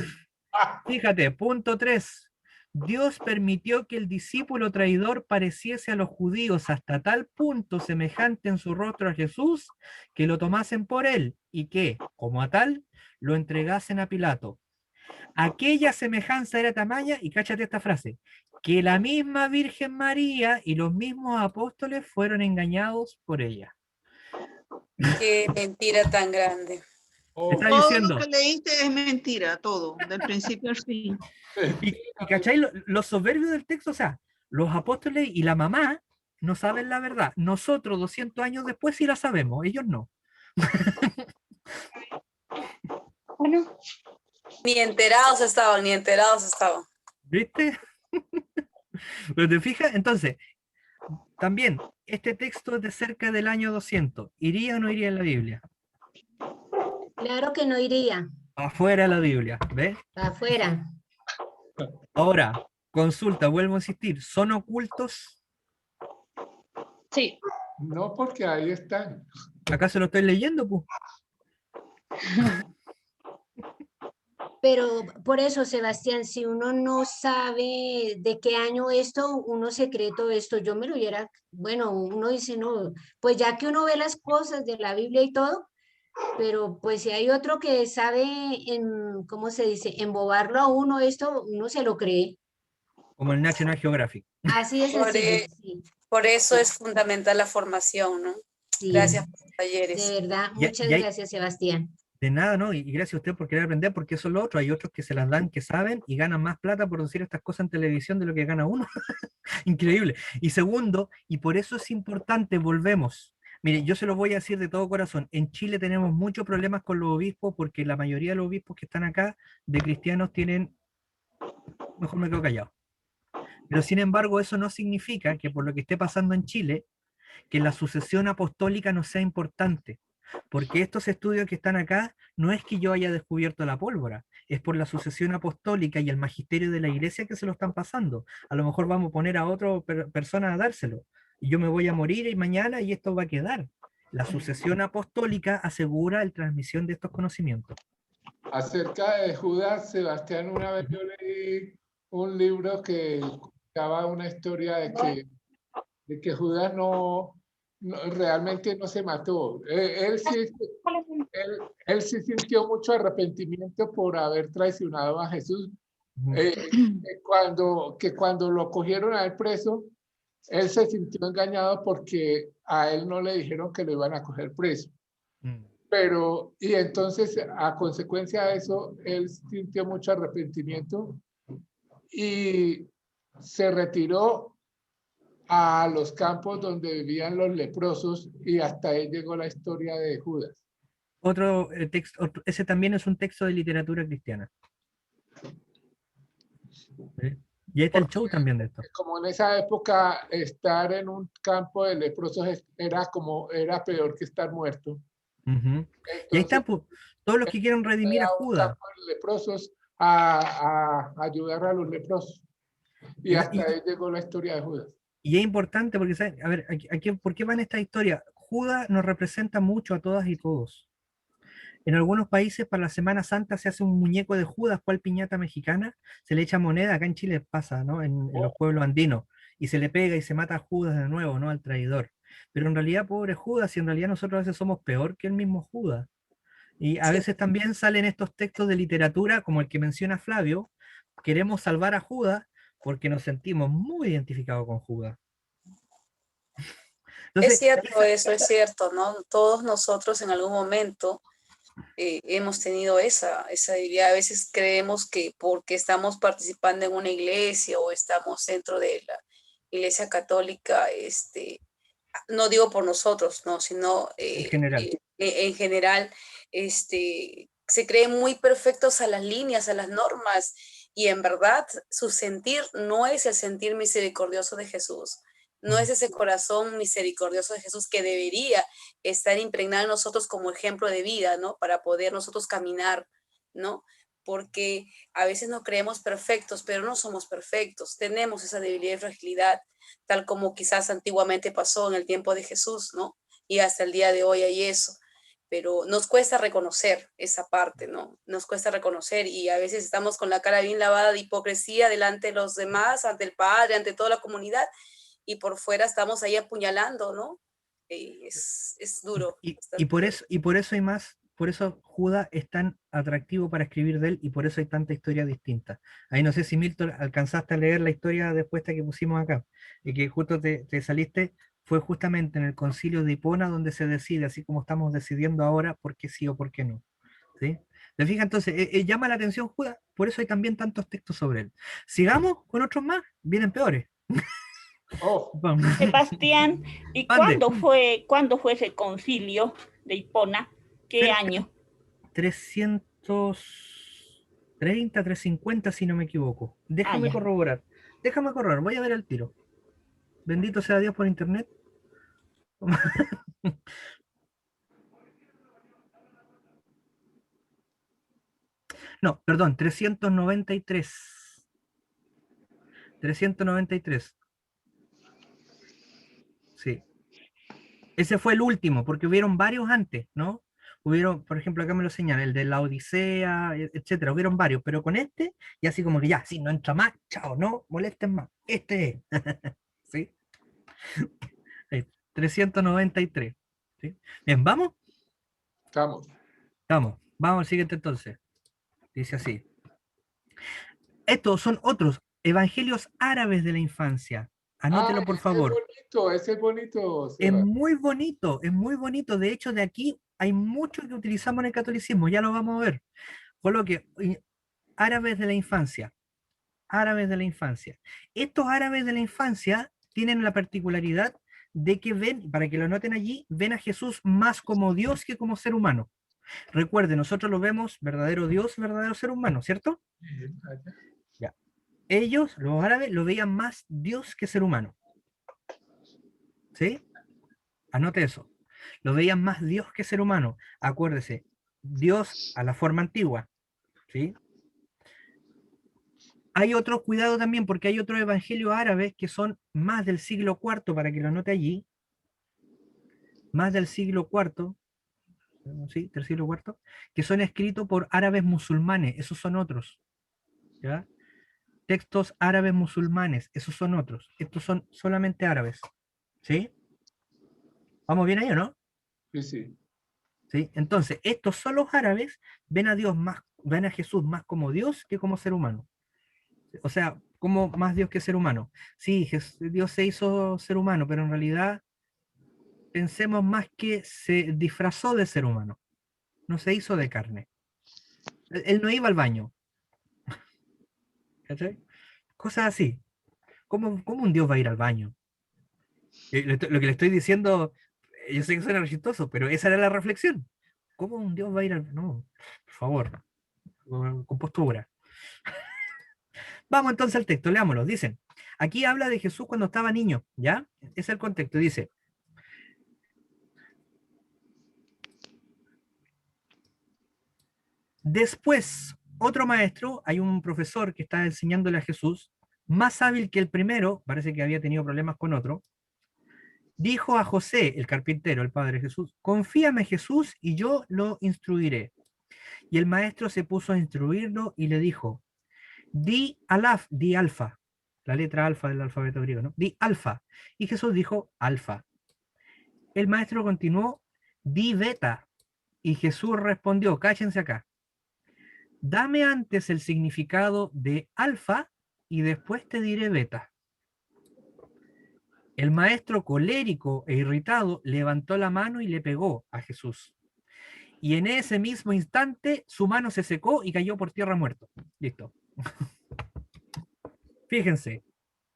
A: Fíjate, punto 3. Dios permitió que el discípulo traidor pareciese a los judíos hasta tal punto semejante en su rostro a Jesús que lo tomasen por él y que, como a tal, lo entregasen a Pilato. Aquella semejanza era tamaña, y cáchate esta frase, que la misma Virgen María y los mismos apóstoles fueron engañados por ella.
E: Qué mentira tan grande.
A: Está
J: Todo
A: diciendo,
J: lo que leíste es mentira, todo, del principio al fin.
A: y ¿cachai? Los soberbios del texto, o sea, los apóstoles y la mamá no saben la verdad. Nosotros, 200 años después, sí la sabemos, ellos no.
B: Bueno,
E: Ni enterados estaban, ni enterados estaban.
A: ¿Viste? Pero te fijas, entonces, también, este texto es de cerca del año 200. ¿Iría o no iría en la Biblia?
I: Claro que no iría.
A: Afuera de la Biblia, ¿ves?
I: Afuera.
A: Ahora, consulta, vuelvo a insistir, ¿son ocultos?
K: Sí.
D: No, porque ahí están.
A: ¿Acá se lo estoy leyendo, pues?
I: Pero por eso, Sebastián, si uno no sabe de qué año esto, uno se cree todo esto, yo me lo hubiera, bueno, uno dice, no, pues ya que uno ve las cosas de la Biblia y todo, pero pues si hay otro que sabe, ¿cómo se dice? Embobarlo a uno esto, uno se lo cree.
A: Como el National Geographic.
I: Así es, sí.
E: Por eso es fundamental la formación, ¿no?
I: Sí.
E: Gracias por los talleres.
I: De verdad,
A: Ya-
I: muchas
A: ya hay-
I: gracias, Sebastián.
A: De nada, ¿no? Y gracias a usted por querer aprender, porque eso es lo otro. Hay otros que se las dan, que saben y ganan más plata por decir estas cosas en televisión de lo que gana uno. Increíble. Y segundo, y por eso es importante, volvemos. Mire, yo se lo voy a decir de todo corazón. En Chile tenemos muchos problemas con los obispos porque la mayoría de los obispos que están acá de cristianos tienen... Mejor me quedo callado. Pero sin embargo, eso no significa que por lo que esté pasando en Chile, que la sucesión apostólica no sea importante. Porque estos estudios que están acá no es que yo haya descubierto la pólvora, es por la sucesión apostólica y el magisterio de la iglesia que se lo están pasando. A lo mejor vamos a poner a otra persona a dárselo, y yo me voy a morir y mañana y esto va a quedar. La sucesión apostólica asegura la transmisión de estos conocimientos.
D: Acerca de Judas, Sebastián, una vez yo leí un libro que contaba una historia de que Judas realmente no se mató. Él sí sintió mucho arrepentimiento por haber traicionado a Jesús. Cuando lo cogieron a él preso, él se sintió engañado porque a él no le dijeron que lo iban a coger preso. Pero, y entonces, a consecuencia de eso, él sintió mucho arrepentimiento y se retiró a los campos donde vivían los leprosos y hasta ahí llegó la historia de Judas.
A: Otro texto, ese también es un texto de literatura cristiana. ¿Sí? Y ahí está el show también de esto.
D: Como en esa época estar en un campo de leprosos era peor que estar muerto.
A: Ujú. Y ahí está, pues, todos los que quieren redimir a
D: A un
A: Judas.
D: campo de leprosos a ayudar a los leprosos. Y hasta ahí llegó la historia de Judas.
A: Y es importante porque, ¿saben? A ver, ¿por qué va en esta historia? Judas nos representa mucho a todas y todos. En algunos países para la Semana Santa se hace un muñeco de Judas, cual piñata mexicana, se le echa moneda, acá en Chile pasa, ¿no? En los pueblos andinos, y se le pega y se mata a Judas de nuevo, ¿no? Al traidor. Pero en realidad, pobre Judas, y en realidad nosotros a veces somos peor que el mismo Judas. Y a veces también salen estos textos de literatura, como el que menciona Flavio, queremos salvar a Judas porque nos sentimos muy identificados con Judas. Entonces,
E: es cierto, eso es cierto, ¿no? Todos nosotros en algún momento hemos tenido esa idea. A veces creemos que porque estamos participando en una iglesia o estamos dentro de la iglesia católica, no digo por nosotros, no, sino en general, se creen muy perfectos a las líneas, a las normas, y en verdad su sentir no es el sentir misericordioso de Jesús. No es ese corazón misericordioso de Jesús que debería estar impregnado en nosotros como ejemplo de vida, ¿no? Para poder nosotros caminar, ¿no? Porque a veces nos creemos perfectos, pero no somos perfectos. Tenemos esa debilidad y fragilidad, tal como quizás antiguamente pasó en el tiempo de Jesús, ¿no? Y hasta el día de hoy hay eso. Pero nos cuesta reconocer esa parte, ¿no? Nos cuesta reconocer y a veces estamos con la cara bien lavada de hipocresía delante de los demás, ante el Padre, ante toda la comunidad, y por fuera estamos ahí apuñalando, ¿no? Es duro.
A: Y por eso hay más, por eso Judas es tan atractivo para escribir de él y por eso hay tanta historia distinta. Ahí no sé si Milton alcanzaste a leer la historia después de que pusimos acá, y que justo te saliste, fue justamente en el concilio de Hipona donde se decide, así como estamos decidiendo ahora, por qué sí o por qué no. ¿Sí? ¿Te fijas? Entonces, llama la atención Judas, por eso hay también tantos textos sobre él. Sigamos con otros más, vienen peores.
G: Sebastián, ¿y cuándo fue ese concilio de Hipona? ¿Qué año?
A: 330, 350, si no me equivoco. Déjame corroborar. Voy a ver al tiro. Bendito sea Dios por internet. No, perdón, 393. 393. Sí. Ese fue el último, porque hubieron varios antes, ¿no? Hubieron, por ejemplo, acá me lo señala, el de la Odisea, etcétera, hubieron varios, pero con este, y así como que ya, si no entra más, chao, no molesten más. Este es. ¿Sí? 393. ¿Sí? Bien, ¿vamos? Vamos al siguiente entonces. Dice así. Estos son otros evangelios árabes de la infancia. Anótelo, por favor.
D: Ese es bonito.
A: Es muy bonito, es muy bonito. De hecho, de aquí hay mucho que utilizamos en el catolicismo, ya lo vamos a ver. Coloque árabes de la infancia. Árabes de la infancia. Estos árabes de la infancia tienen la particularidad de que ven, para que lo noten allí, ven a Jesús más como Dios que como ser humano. Recuerden, nosotros lo vemos verdadero Dios, verdadero ser humano, ¿cierto? Ya. Ellos, los árabes, lo veían más Dios que ser humano. ¿Sí? Anote eso. Lo veían más Dios que ser humano. Acuérdese, Dios a la forma antigua. ¿Sí? Hay otro cuidado también, porque hay otros evangelios árabes que son más del siglo IV, para que lo anote allí. Más del siglo IV, ¿sí? Del siglo IV, que son escritos por árabes musulmanes. Esos son otros. ¿Ya? Textos árabes musulmanes. Esos son otros. Estos son solamente árabes. ¿Sí? ¿Vamos bien ahí o no?
D: Sí.
A: ¿Sí? Entonces, estos son los árabes, ven a Jesús más como Dios que como ser humano. O sea, como más Dios que ser humano. Sí, Dios se hizo ser humano, pero en realidad pensemos más que se disfrazó de ser humano. no se hizo de carne. Él no iba al baño. ¿Cachai? Cosas así. ¿Cómo un Dios va a ir al baño? Lo que le estoy diciendo, yo sé que suena chistoso, pero esa era la reflexión. ¿Cómo un Dios va a ir al baño? No, por favor, con postura. Vamos entonces al texto, leámoslo. Dicen, aquí habla de Jesús cuando estaba niño, ¿ya? Ese es el contexto. Dice, después, otro maestro, hay un profesor que está enseñándole a Jesús, más hábil que el primero, parece que había tenido problemas con otro, dijo a José, el carpintero, el padre de Jesús, confíame Jesús y yo lo instruiré. Y el maestro se puso a instruirlo y le dijo, di alfa, la letra alfa del alfabeto griego, ¿no? Di alfa. Y Jesús dijo alfa. El maestro continuó, di beta. Y Jesús respondió, cállense acá. Dame antes el significado de alfa y después te diré beta. El maestro, colérico e irritado, levantó la mano y le pegó a Jesús. Y en ese mismo instante su mano se secó y cayó por tierra muerto. Listo. Fíjense,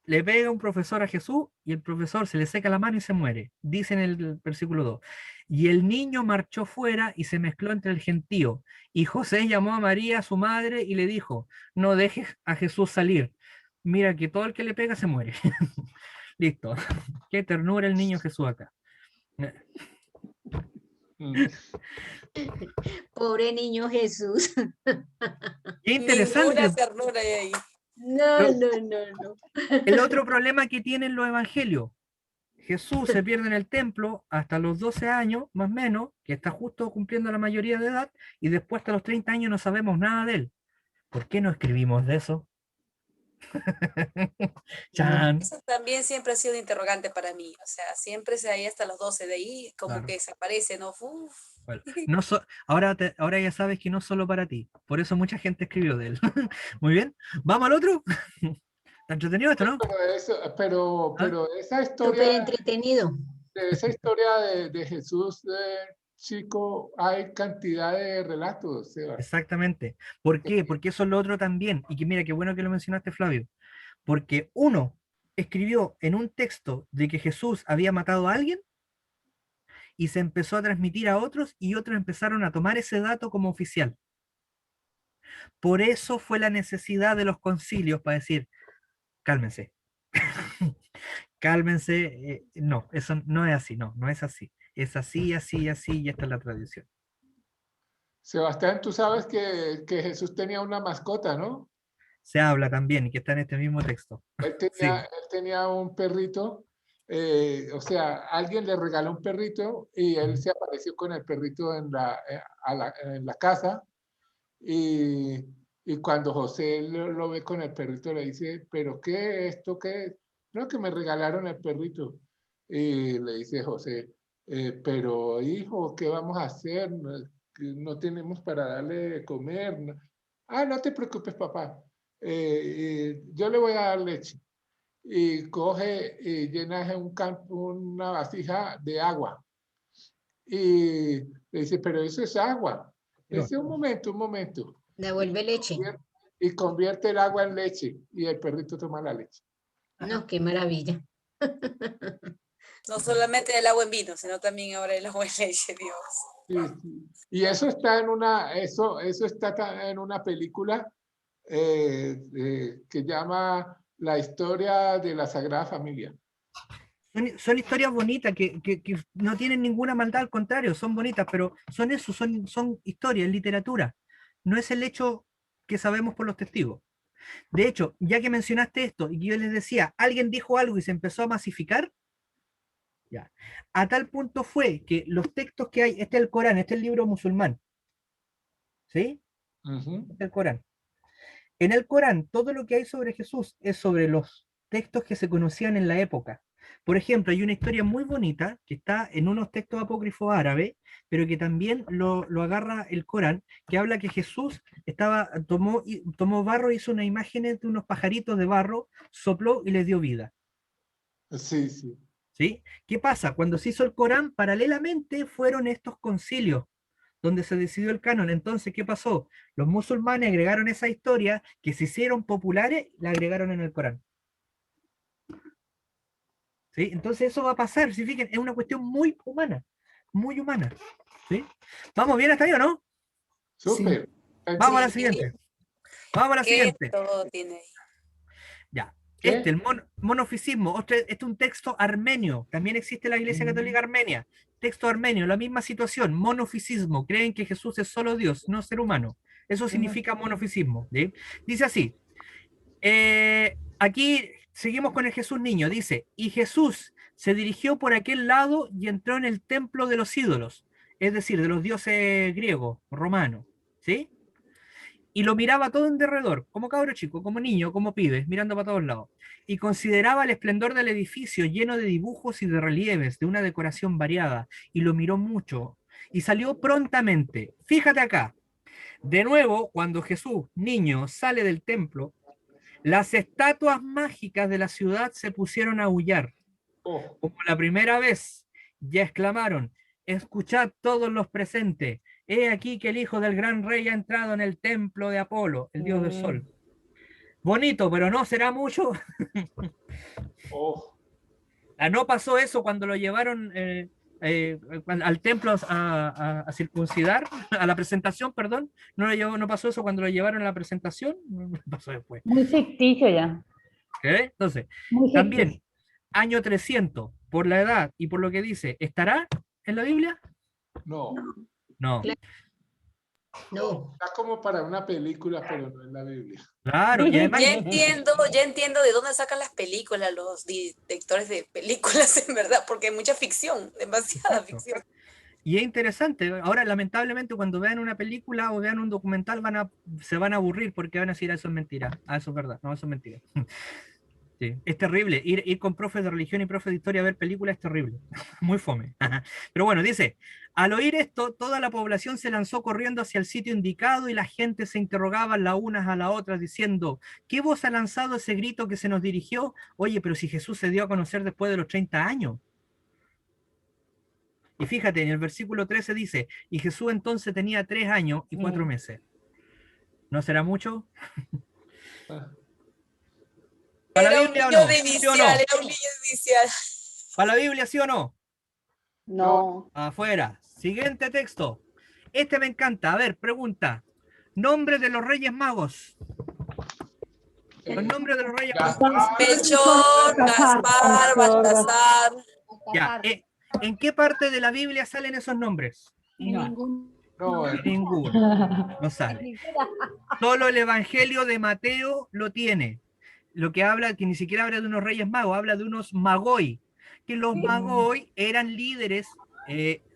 A: le pega un profesor a Jesús y el profesor se le seca la mano y se muere. Dice en el versículo 2. Y el niño marchó fuera y se mezcló entre el gentío. Y José llamó a María, su madre, y le dijo, no dejes a Jesús salir. Mira que todo el que le pega se muere. Listo. Qué ternura el niño Jesús acá.
I: Pobre niño Jesús.
A: Qué interesante.
E: Ninguna ternura hay ahí.
I: No.
A: El otro problema que tienen los evangelios. Jesús se pierde en el templo hasta los 12 años, más o menos, que está justo cumpliendo la mayoría de edad, y después hasta los 30 años no sabemos nada de él. ¿Por qué no escribimos de eso? Chan.
E: Eso también siempre ha sido un interrogante para mí. O sea, siempre se ahí hasta los 12, de ahí como
A: Claro.
E: que desaparece, ¿no? Uf.
A: Bueno, ahora ya sabes que no solo para ti. Por eso mucha gente escribió de él. Muy bien. ¿Vamos al otro? ¿Está entretenido esto, no?
D: Pero esa
I: Súper
D: historia,
I: entretenido.
D: de esa historia de Jesús chico, hay cantidad de relatos, Seba.
A: Exactamente. ¿Por qué? Porque eso es lo otro también. Y que mira, qué bueno que lo mencionaste, Flavio. Porque uno escribió en un texto de que Jesús había matado a alguien y se empezó a transmitir a otros y otros empezaron a tomar ese dato como oficial. Por eso fue la necesidad de los concilios para decir, cálmense. Cálmense. No, eso no es así, no es así. Es así, así, así, y esta es la tradición.
D: Sebastián, tú sabes que Jesús tenía una mascota, ¿no?
A: Se habla también, y que está en este mismo texto.
D: Él tenía un perrito, o sea, alguien le regaló un perrito y él se apareció con el perrito en la casa y cuando José lo ve con el perrito le dice, ¿pero qué es esto? ¿Qué es? No, que me regalaron el perrito. Y le dice José, pero hijo, ¿qué vamos a hacer? No tenemos para darle de comer. No te preocupes, papá. Yo le voy a dar leche. Y coge y llena una vasija de agua. Y le dice, pero eso es agua. Dice, un momento.
I: Devuelve leche.
D: Y convierte el agua en leche. Y el perrito toma la leche.
I: No, qué maravilla.
E: No solamente el agua en vino, sino también ahora el agua en leche, Dios.
D: Sí. Y eso está eso está en una película que llama La historia de la Sagrada Familia.
A: Son historias bonitas que no tienen ninguna maldad, al contrario, son bonitas, pero son eso, son historias, literatura. No es el hecho que sabemos por los testigos. De hecho, ya que mencionaste esto y que yo les decía, alguien dijo algo y se empezó a masificar, ya, a tal punto fue que los textos que hay, este es el Corán, este es el libro musulmán, ¿sí? Este es el Corán. En el Corán, todo lo que hay sobre Jesús es sobre los textos que se conocían en la época. Por ejemplo, hay una historia muy bonita que está en unos textos apócrifos árabes, pero que también lo agarra el Corán, que habla que Jesús tomó barro, hizo una imagen de unos pajaritos de barro, sopló y les dio vida.
D: Sí, sí.
A: ¿Sí? ¿Qué pasa? Cuando se hizo el Corán, paralelamente fueron estos concilios, donde se decidió el canon. Entonces, ¿qué pasó? Los musulmanes agregaron esa historia que se hicieron populares, la agregaron en el Corán. ¿Sí? Entonces eso va a pasar, si fijan, es una cuestión muy humana, ¿sí? ¿Vamos bien hasta ahí o no?
D: Súper.
A: Vamos a la siguiente. Vamos a la
E: ¿Qué
A: siguiente.
E: todo tiene ahí?
A: Ya.
D: ¿Qué?
A: El monofisismo, este es un texto armenio, también existe la Iglesia Católica Armenia. Texto armenio, la misma situación, monofisismo, creen que Jesús es solo Dios, no ser humano. Eso significa monofisismo. ¿Sí? Dice así, aquí seguimos con el Jesús niño, dice, y Jesús se dirigió por aquel lado y entró en el templo de los ídolos, es decir, de los dioses griegos, romanos, ¿sí? Y lo miraba todo en derredor, como cabro chico, como niño, como pibe, mirando para todos lados. Y consideraba el esplendor del edificio lleno de dibujos y de relieves, de una decoración variada, y lo miró mucho, y salió prontamente. Fíjate acá, de nuevo, cuando Jesús, niño, sale del templo, las estatuas mágicas de la ciudad se pusieron a aullar.
D: Oh,
A: Como la primera vez, ya exclamaron, escuchad todos los presentes, he aquí que el hijo del gran rey ha entrado en el templo de Apolo, el dios del sol. Bonito, pero no será mucho.
D: oh.
A: No pasó eso cuando lo llevaron al templo a circuncidar, a la presentación, perdón. No pasó eso cuando lo llevaron a la presentación, pasó después.
K: Muy ficticio ya.
A: Entonces,
K: Muy
A: también,
K: ficticio.
A: año 300, por la edad y por lo que dice, ¿estará en la Biblia?
D: No.
A: No.
I: No.
D: Está como para una película, pero no en la Biblia.
A: Claro, y además,
E: Ya entiendo de dónde sacan las películas los directores de películas, en verdad, porque hay mucha ficción, demasiada
A: Exacto.
E: ficción.
A: Y es interesante. Ahora, lamentablemente, cuando vean una película o vean un documental, se van a aburrir porque van a decir, eso es mentira. Eso es verdad. No, eso es mentira. Sí, es terrible. Ir con profes de religión y profes de historia a ver películas es terrible. Muy fome. Pero bueno, dice, al oír esto, toda la población se lanzó corriendo hacia el sitio indicado y la gente se interrogaba las unas a las otras diciendo, ¿qué voz ha lanzado ese grito que se nos dirigió? Oye, pero si Jesús se dio a conocer después de los 30 años. Y fíjate, en el versículo 13 dice, y Jesús entonces tenía 3 años y 4 meses. ¿No será mucho? ¿Para la Biblia o no? ¿Sí o no?
E: Era un niño inicial.
A: ¿Para la Biblia sí o no?
B: No.
A: Afuera. Siguiente texto. Este me encanta. A ver, pregunta. Nombre de los Reyes Magos. Los nombres de los Reyes Magos.
E: Melchor, Gaspar, Baltasar.
A: Ya. ¿En qué parte de la Biblia salen esos nombres?
I: Ninguno.
D: No,
A: Ninguno. No sale. Solo el Evangelio de Mateo lo tiene. Lo que habla, que ni siquiera habla de unos Reyes Magos, habla de unos Magoi. Que los Magoi eran líderes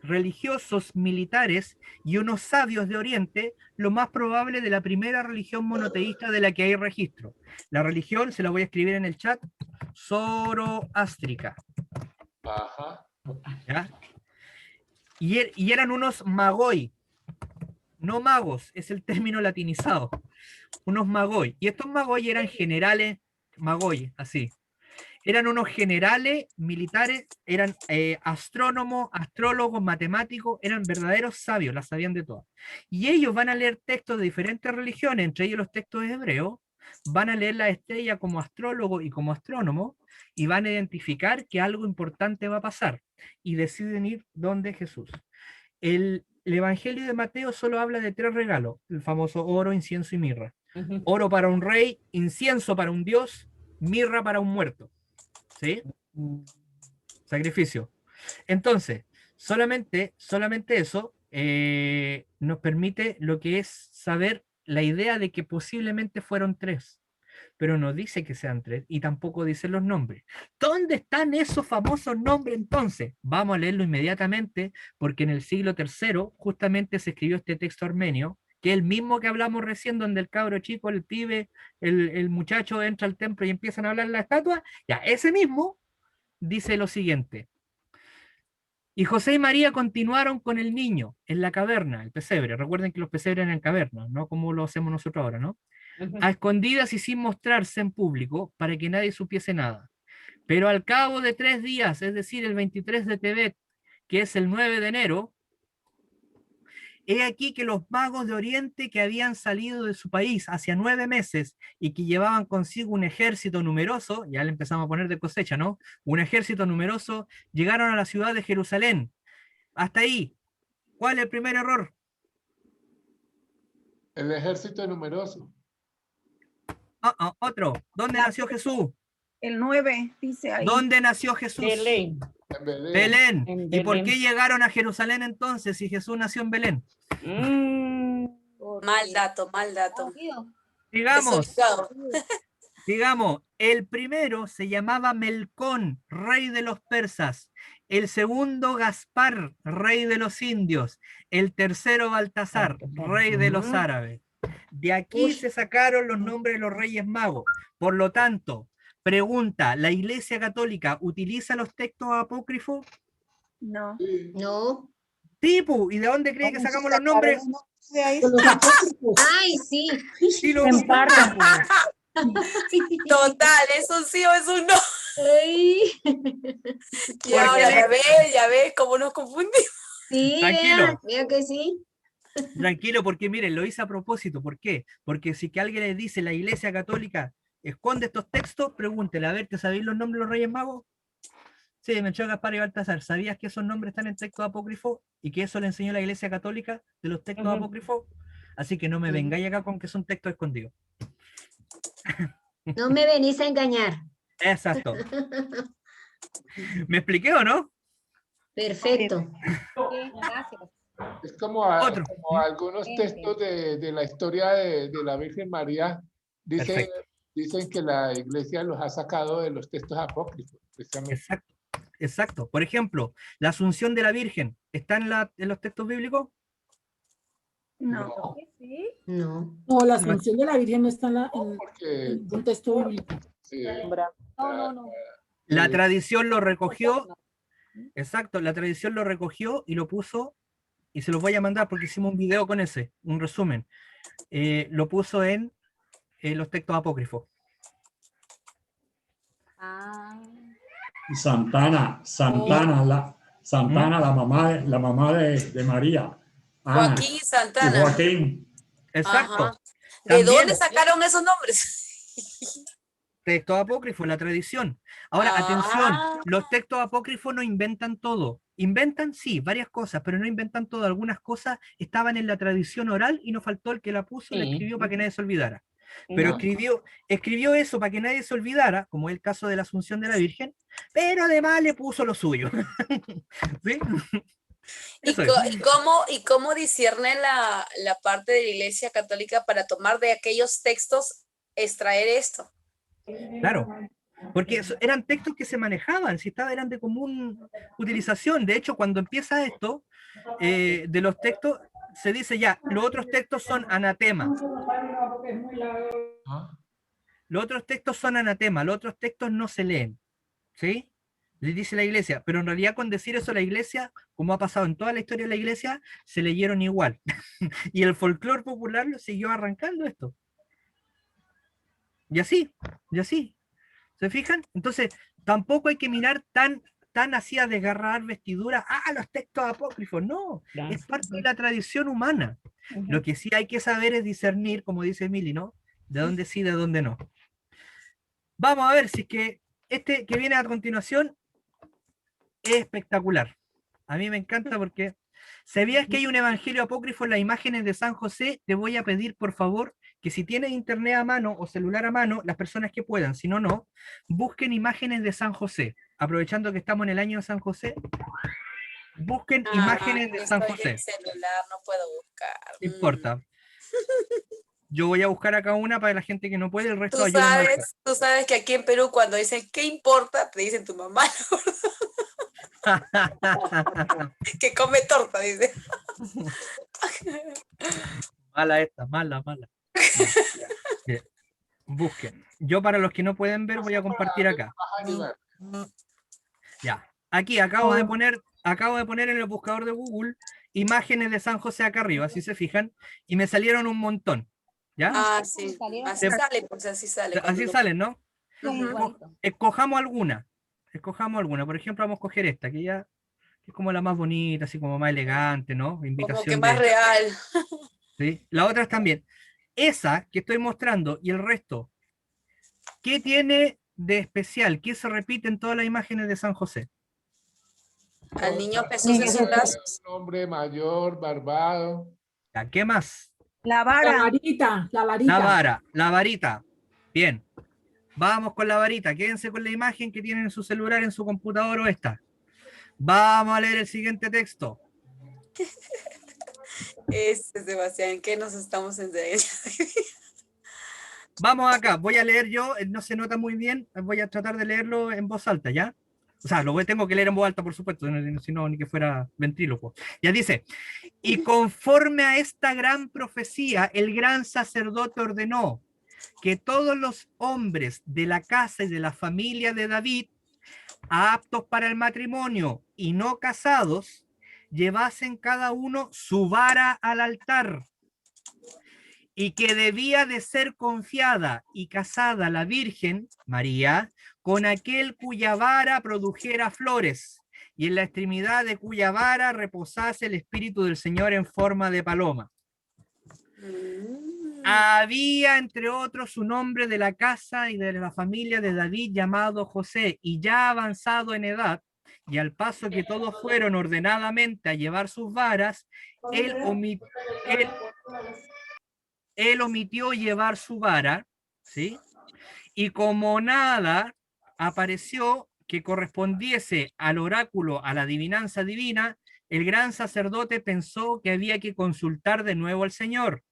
A: religiosos, militares y unos sabios de Oriente, lo más probable de la primera religión monoteísta de la que hay registro. La religión, se la voy a escribir en el chat, zoroástrica.
D: Ajá.
A: ¿Ya? Y eran unos magoi, no magos, es el término latinizado, unos magoi. Y estos magoi eran generales, magoi, así. Eran unos generales militares, eran astrónomos, astrólogos, matemáticos, eran verdaderos sabios, las sabían de todas. Y ellos van a leer textos de diferentes religiones, entre ellos los textos hebreos, van a leer la estrella como astrólogo y como astrónomo, y van a identificar que algo importante va a pasar, y deciden ir donde Jesús. El Evangelio de Mateo solo habla de 3 regalos, el famoso oro, incienso y mirra. Oro para un rey, incienso para un dios, mirra para un muerto. ¿Sí? Sacrificio. Entonces, solamente eso nos permite lo que es saber la idea de que posiblemente fueron 3, pero no dice que sean 3 y tampoco dice los nombres. ¿Dónde están esos famosos nombres entonces? Vamos a leerlo inmediatamente, porque en el siglo III justamente se escribió este texto armenio, que es el mismo que hablamos recién, donde el cabro chico, el pibe, el muchacho entra al templo y empiezan a hablar la estatua. Ya, ese mismo dice lo siguiente. Y José y María continuaron con el niño en la caverna, el pesebre. Recuerden que los pesebres eran en cavernas, no como lo hacemos nosotros ahora, ¿no? A escondidas y sin mostrarse en público para que nadie supiese nada. Pero al cabo de 3 días, es decir, el 23 de Tebet, que es el 9 de enero, He aquí que los magos de Oriente que habían salido de su país hacia 9 meses y que llevaban consigo un ejército numeroso, ya le empezamos a poner de cosecha, ¿no? Un ejército numeroso, llegaron a la ciudad de Jerusalén. Hasta ahí. ¿Cuál es el primer error?
D: El ejército numeroso.
A: Otro. ¿Dónde nació Jesús?
B: El 9 dice ahí.
A: ¿Dónde nació Jesús?
G: Belén.
D: En Belén.
A: Belén.
G: En
A: ¿Y por
G: Belén.
A: qué llegaron a Jerusalén entonces si Jesús nació en Belén?
E: Mal dato, mal dato.
A: Digamos,
E: Desubicado.
A: digamos, el primero se llamaba Melcón, rey de los persas. El segundo Gaspar, rey de los indios. El tercero Baltasar, rey de los árabes. De aquí se sacaron los nombres de los reyes magos. Por lo tanto, pregunta, ¿la Iglesia Católica utiliza los textos apócrifos?
B: No.
I: No.
A: Tipo, ¿y de dónde cree que sacamos los nombres?
I: Ay, sí.
A: Sí, lo
K: En parte.
E: Total, ¿es un sí o es un no?
I: Ay.
E: Y ahora ya ve cómo nos confundimos.
I: Sí,
A: Tranquilo.
I: vea que sí.
A: Tranquilo, porque miren, lo hice a propósito. ¿Por qué? Porque si que alguien les dice la Iglesia Católica esconde estos textos, pregúntele, a ver, ¿te sabéis los nombres de los Reyes Magos? Sí, Melchor, Gaspar y Baltasar. ¿Sabías que esos nombres están en textos apócrifos y que eso le enseñó la Iglesia Católica de los textos apócrifos? Así que no me vengáis acá con que son textos escondidos.
I: No me venís a engañar.
A: Exacto. ¿Me expliqué o no?
I: Perfecto.
D: Es como, como algunos textos de la historia de la Virgen María dicen que la iglesia los ha sacado de los textos apócrifos.
A: Exacto, exacto. Por ejemplo, la Asunción de la Virgen, ¿está en los textos bíblicos?
B: No.
I: No.
L: No, la Asunción de la Virgen no está en un texto bíblico.
K: No.
A: La tradición lo recogió, exacto, la tradición lo recogió y lo puso, y se los voy a mandar porque hicimos un video con ese, un resumen. Lo puso en los textos apócrifos.
C: Santana, la mamá de María. Ana,
E: Joaquín y Santana.
C: y Joaquín.
A: Exacto.
E: Ajá. ¿De
A: También,
E: dónde sacaron esos nombres?
A: textos apócrifos, la tradición. Ahora, atención, los textos apócrifos no inventan todo. Inventan, sí, varias cosas, pero no inventan todo. Algunas cosas estaban en la tradición oral y no faltó el que la puso y la escribió para que nadie se olvidara. Pero escribió eso para que nadie se olvidara, como es el caso de la Asunción de la Virgen, pero además le puso lo suyo. ¿Sí?
E: ¿Y cómo discierne la parte de la Iglesia Católica para tomar de aquellos textos, extraer esto?
A: Claro, porque eran textos que se manejaban, eran de común utilización. De hecho, cuando empieza esto, de los textos, se dice ya, los otros textos son anatema. Los otros textos son anatema, los otros textos no se leen. ¿Sí? Le dice la iglesia, pero en realidad con decir eso la iglesia, como ha pasado en toda la historia de la iglesia, se leyeron igual. Y el folclore popular lo siguió arrancando esto. Y así. ¿Se fijan? Entonces, tampoco hay que mirar tan así a desgarrar vestiduras, los textos apócrifos, no, es parte de la tradición humana. Lo que sí hay que saber es discernir, como dice Emily, ¿no? De dónde sí, de dónde no. Vamos a ver si es que este que viene a continuación es espectacular. A mí me encanta porque ¿sabías que hay un evangelio apócrifo en las imágenes de San José? Te voy a pedir, por favor, que si tienes internet a mano o celular a mano, las personas que puedan, si no, no, busquen imágenes de San José. Aprovechando que estamos en el año de San José, busquen imágenes de San José.
E: En celular, no puedo buscar.
A: No importa. Yo voy a buscar acá una para la gente que no puede, el resto
E: Tú sabes que aquí en Perú cuando dicen ¿qué importa? Te dicen tu mamá. Que come torta, dice.
A: Mala esta, mala. Busquen. Yo para los que no pueden ver voy a compartir acá. Ya. Aquí acabo de poner en el buscador de Google imágenes de San José acá arriba, si se fijan, y me salieron un montón. ¿Ya?
E: Sí. Así sale, pues así sale.
A: Así salen, ¿no? Escojamos alguna. Por ejemplo, vamos a coger esta, que Es como la más bonita, así como más elegante, ¿no?
E: Como que
A: Invitación
E: más
A: de...
E: real.
A: ¿sí? La otra es también. Esa que estoy mostrando y el resto, ¿qué tiene de especial? ¿Qué se repite en todas las imágenes de San José?
E: Al niño Jesús en sus brazos.
D: Un hombre mayor, barbado.
A: ¿Ya? ¿Qué más?
B: La
L: La
B: vara.
L: varita, la
A: La
L: varita.
A: vara, la varita. Bien. Vamos con la varita. Quédense con la imagen que tienen en su celular, en su computador o esta. Vamos a leer el siguiente texto.
E: Sebastián, ¿en qué nos estamos enseñando?
A: Vamos acá, voy a leer yo, no se nota muy bien, voy a tratar de leerlo en voz alta, ¿ya? O sea, tengo que leer en voz alta, por supuesto, si no, ni que fuera ventrílocuo. Ya dice, y conforme a esta gran profecía, el gran sacerdote ordenó que todos los hombres de la casa y de la familia de David, aptos para el matrimonio y no casados, llevasen cada uno su vara al altar, y que debía de ser confiada y casada la Virgen María con aquel cuya vara produjera flores, y en la extremidad de cuya vara reposase el Espíritu del Señor en forma de paloma. Había, entre otros, un hombre de la casa y de la familia de David llamado José, y ya avanzado en edad, y al paso que todos fueron ordenadamente a llevar sus varas, él omitió llevar su vara, ¿sí? Y como nada apareció que correspondiese al oráculo, a la adivinanza divina, el gran sacerdote pensó que había que consultar de nuevo al Señor.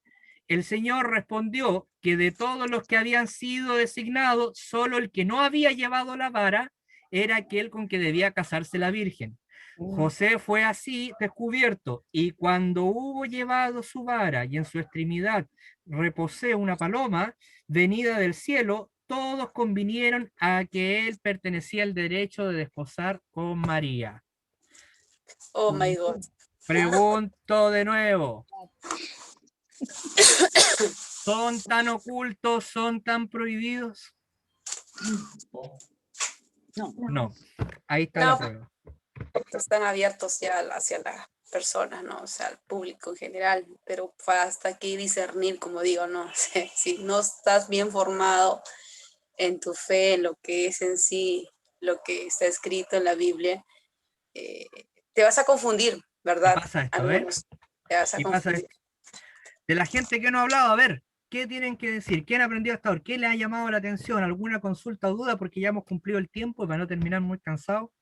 A: El Señor respondió que de todos los que habían sido designados, solo el que no había llevado la vara era aquel con que debía casarse la Virgen. José fue así descubierto, y cuando hubo llevado su vara y en su extremidad reposé una paloma venida del cielo, todos convinieron a que él pertenecía al derecho de desposar con María.
E: Oh my God.
A: Pregunto de nuevo. ¿Son tan ocultos, son tan prohibidos?
B: No.
A: No. Ahí está
E: No,
A: la prueba.
E: están abiertos ya hacia las personas, ¿no? O sea, al público en general, pero hasta aquí discernir, como digo, ¿no? Si no estás bien formado en tu fe, en lo que es en sí, lo que está escrito en la Biblia, te vas a confundir, ¿verdad?
A: ¿Qué pasa esto,
E: Algunos, te vas a
A: ¿Qué pasa
E: confundir.
A: esto? De la gente que no ha hablado, a ver, ¿qué tienen que decir? ¿Quién aprendió hasta ahora? ¿Qué le ha llamado la atención? ¿Alguna consulta o duda? Porque ya hemos cumplido el tiempo y para no terminar muy cansado.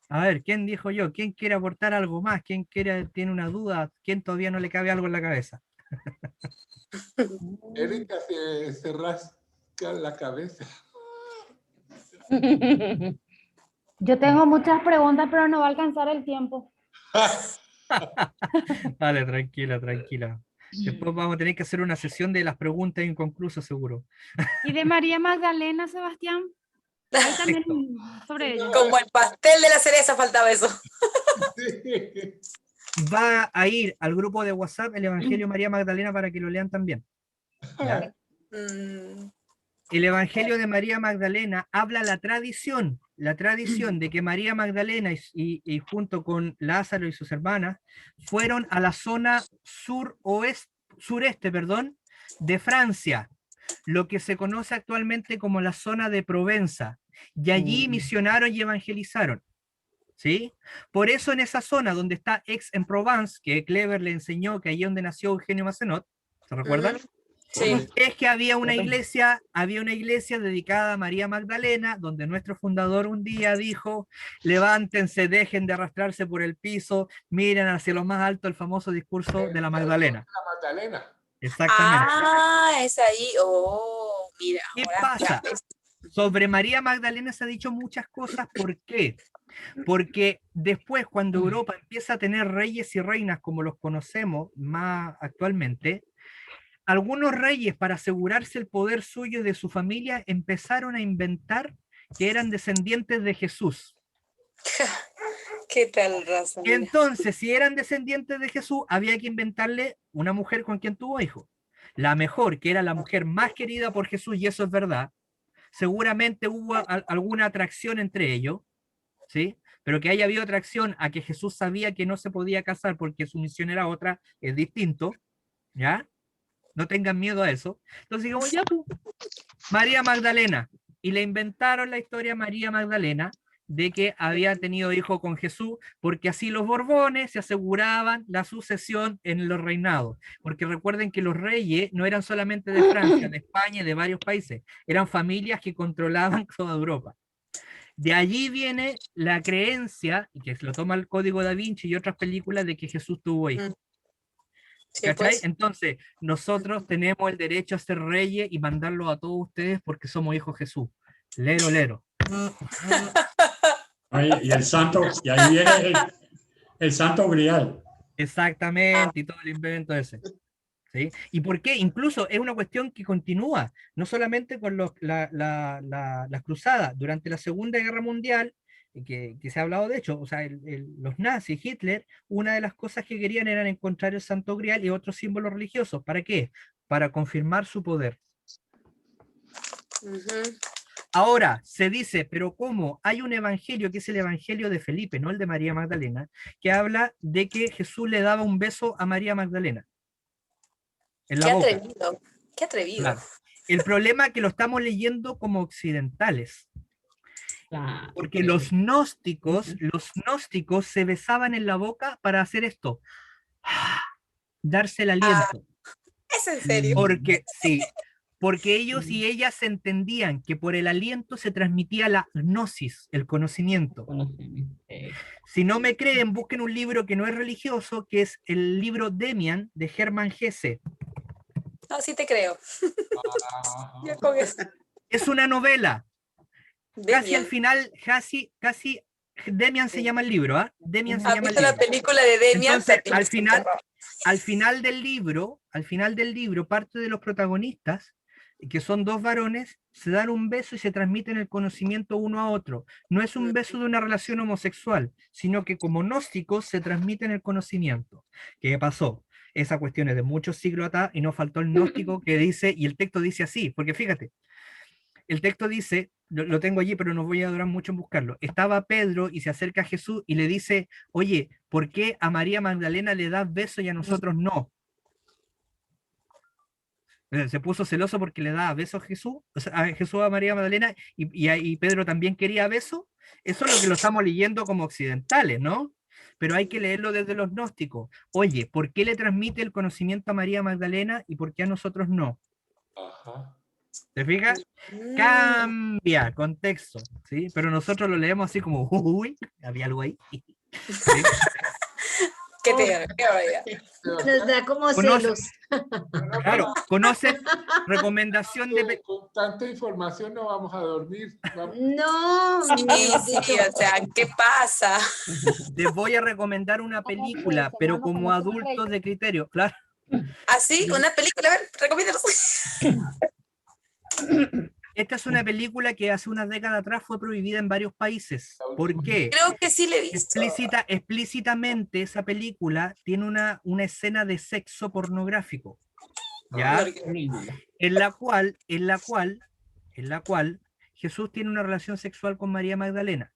A: A ver, ¿quién dijo yo? ¿Quién quiere aportar algo más? ¿Quién tiene una duda? ¿Quién todavía no le cabe algo en la cabeza?
D: Erika se rasca la cabeza.
K: Yo tengo muchas preguntas, pero no va a alcanzar el tiempo.
A: Vale, tranquila, tranquila. Después vamos a tener que hacer una sesión de las preguntas inconclusas, seguro.
M: ¿Y de María Magdalena, Sebastián? Hay también sobre ella.
E: Como el pastel de la cereza faltaba eso.
A: Va a ir al grupo de WhatsApp el Evangelio María Magdalena para que lo lean también. ¿Ya? El Evangelio de María Magdalena habla la tradición de que María Magdalena y junto con Lázaro y sus hermanas fueron a la zona sureste de Francia, lo que se conoce actualmente como la zona de Provenza, y allí misionaron y evangelizaron. ¿Sí? Por eso en esa zona donde está Aix-en-Provence, que Clever le enseñó que allí donde nació Eugenio Massenot, ¿se recuerdan?
E: Sí.
A: Es que había una iglesia dedicada a María Magdalena, donde nuestro fundador un día dijo: levántense, dejen de arrastrarse por el piso, miren hacia lo más alto, el famoso discurso de la Magdalena.
D: La Magdalena.
A: Exactamente.
E: Ah, es ahí. Oh, mira.
A: ¿Qué
E: Ahora
A: pasa? Sobre María Magdalena se ha dicho muchas cosas. ¿Por qué? Porque después, cuando Europa empieza a tener reyes y reinas como los conocemos más actualmente, algunos reyes, para asegurarse el poder suyo y de su familia, empezaron a inventar que eran descendientes de Jesús.
E: ¿Qué tal raza? Mira.
A: Entonces, si eran descendientes de Jesús, había que inventarle una mujer con quien tuvo hijo. La mejor, que era la mujer más querida por Jesús, y eso es verdad. Seguramente hubo alguna atracción entre ellos, ¿sí? pero que haya habido atracción a que Jesús sabía que no se podía casar porque su misión era otra, es distinto, ¿ya? No tengan miedo a eso. Entonces digamos, ya, pues, María Magdalena, y le inventaron la historia a María Magdalena de que había tenido hijo con Jesús, porque así los Borbones se aseguraban la sucesión en los reinados, porque recuerden que los reyes no eran solamente de Francia, de España y de varios países, eran familias que controlaban toda Europa. De allí viene la creencia, y que lo toma el Código Da Vinci y otras películas, de que Jesús tuvo hijos.
E: Sí,
A: ¿Cachai?
E: pues.
A: Entonces, nosotros tenemos el derecho a ser reyes y mandarlo a todos ustedes porque somos hijos de Jesús. Lero, lero.
C: Y el santo, y ahí viene el santo grial.
A: Exactamente, y todo el invento ese. ¿Sí? ¿Y por qué? Incluso es una cuestión que continúa, no solamente con las cruzadas. Durante la Segunda Guerra Mundial, que se ha hablado de hecho, o sea, los nazis, Hitler, una de las cosas que querían era encontrar el Santo Grial y otros símbolos religiosos. ¿Para qué? Para confirmar su poder. Ahora, se dice, pero ¿cómo? Hay un evangelio, que es el evangelio de Felipe, no el de María Magdalena, que habla de que Jesús le daba un beso a María Magdalena. En la
E: Qué
A: boca.
E: atrevido, qué atrevido.
A: Claro. El problema es que lo estamos leyendo como occidentales. Porque los gnósticos se besaban en la boca para hacer esto. Darse el aliento.
E: ¿Es en serio?
A: Porque, sí, porque ellos y ellas entendían que por el aliento se transmitía la gnosis, el conocimiento. Si no me creen, busquen un libro que no es religioso, que es el libro Demian de Hermann Hesse.
E: No, sí te creo. Ya con eso.
A: Es una novela.
E: Demian.
A: Casi al final, casi Demian se llama el libro, ¿ah? Demian se llama el
E: visto
A: libro.
E: la película de Demian?
A: Entonces, al final del libro, parte de los protagonistas, que son dos varones, se dan un beso y se transmiten el conocimiento uno a otro. No es un beso de una relación homosexual, sino que como gnósticos se transmiten el conocimiento. ¿Qué pasó? Esa cuestión es de muchos siglos atrás y no faltó el gnóstico que dice, y el texto dice así, porque fíjate, el texto dice, lo tengo allí, pero no voy a durar mucho en buscarlo. Estaba Pedro y se acerca a Jesús y le dice, oye, ¿por qué a María Magdalena le das beso y a nosotros no? Se puso celoso porque le daba besos a Jesús, o sea, a Jesús a María Magdalena, y Pedro también quería beso. Eso es lo que lo estamos leyendo como occidentales, ¿no? Pero hay que leerlo desde los gnósticos. Oye, ¿por qué le transmite el conocimiento a María Magdalena y por qué a nosotros no?
D: Ajá.
A: ¿Te fijas? Cambia contexto, ¿sí? Pero nosotros lo leemos así como, uy, había algo ahí. ¿Sí?
E: ¿Qué te
I: Nos da como celos.
A: Claro, conocen recomendación de...
D: Con tanta información no vamos a dormir.
I: No,
E: sí, o sea, ¿qué pasa?
A: Les voy a recomendar una película, pero como adultos de criterio, claro.
E: ¿Ah, sí? ¿Una película? A ver, recomiéndanos.
A: Esta es una película que hace unas décadas atrás fue prohibida en varios países. ¿Por qué?
E: Creo que sí le he visto.
A: Explícitamente esa película tiene una escena de sexo pornográfico, ¿ya? En la cual Jesús tiene una relación sexual con María Magdalena.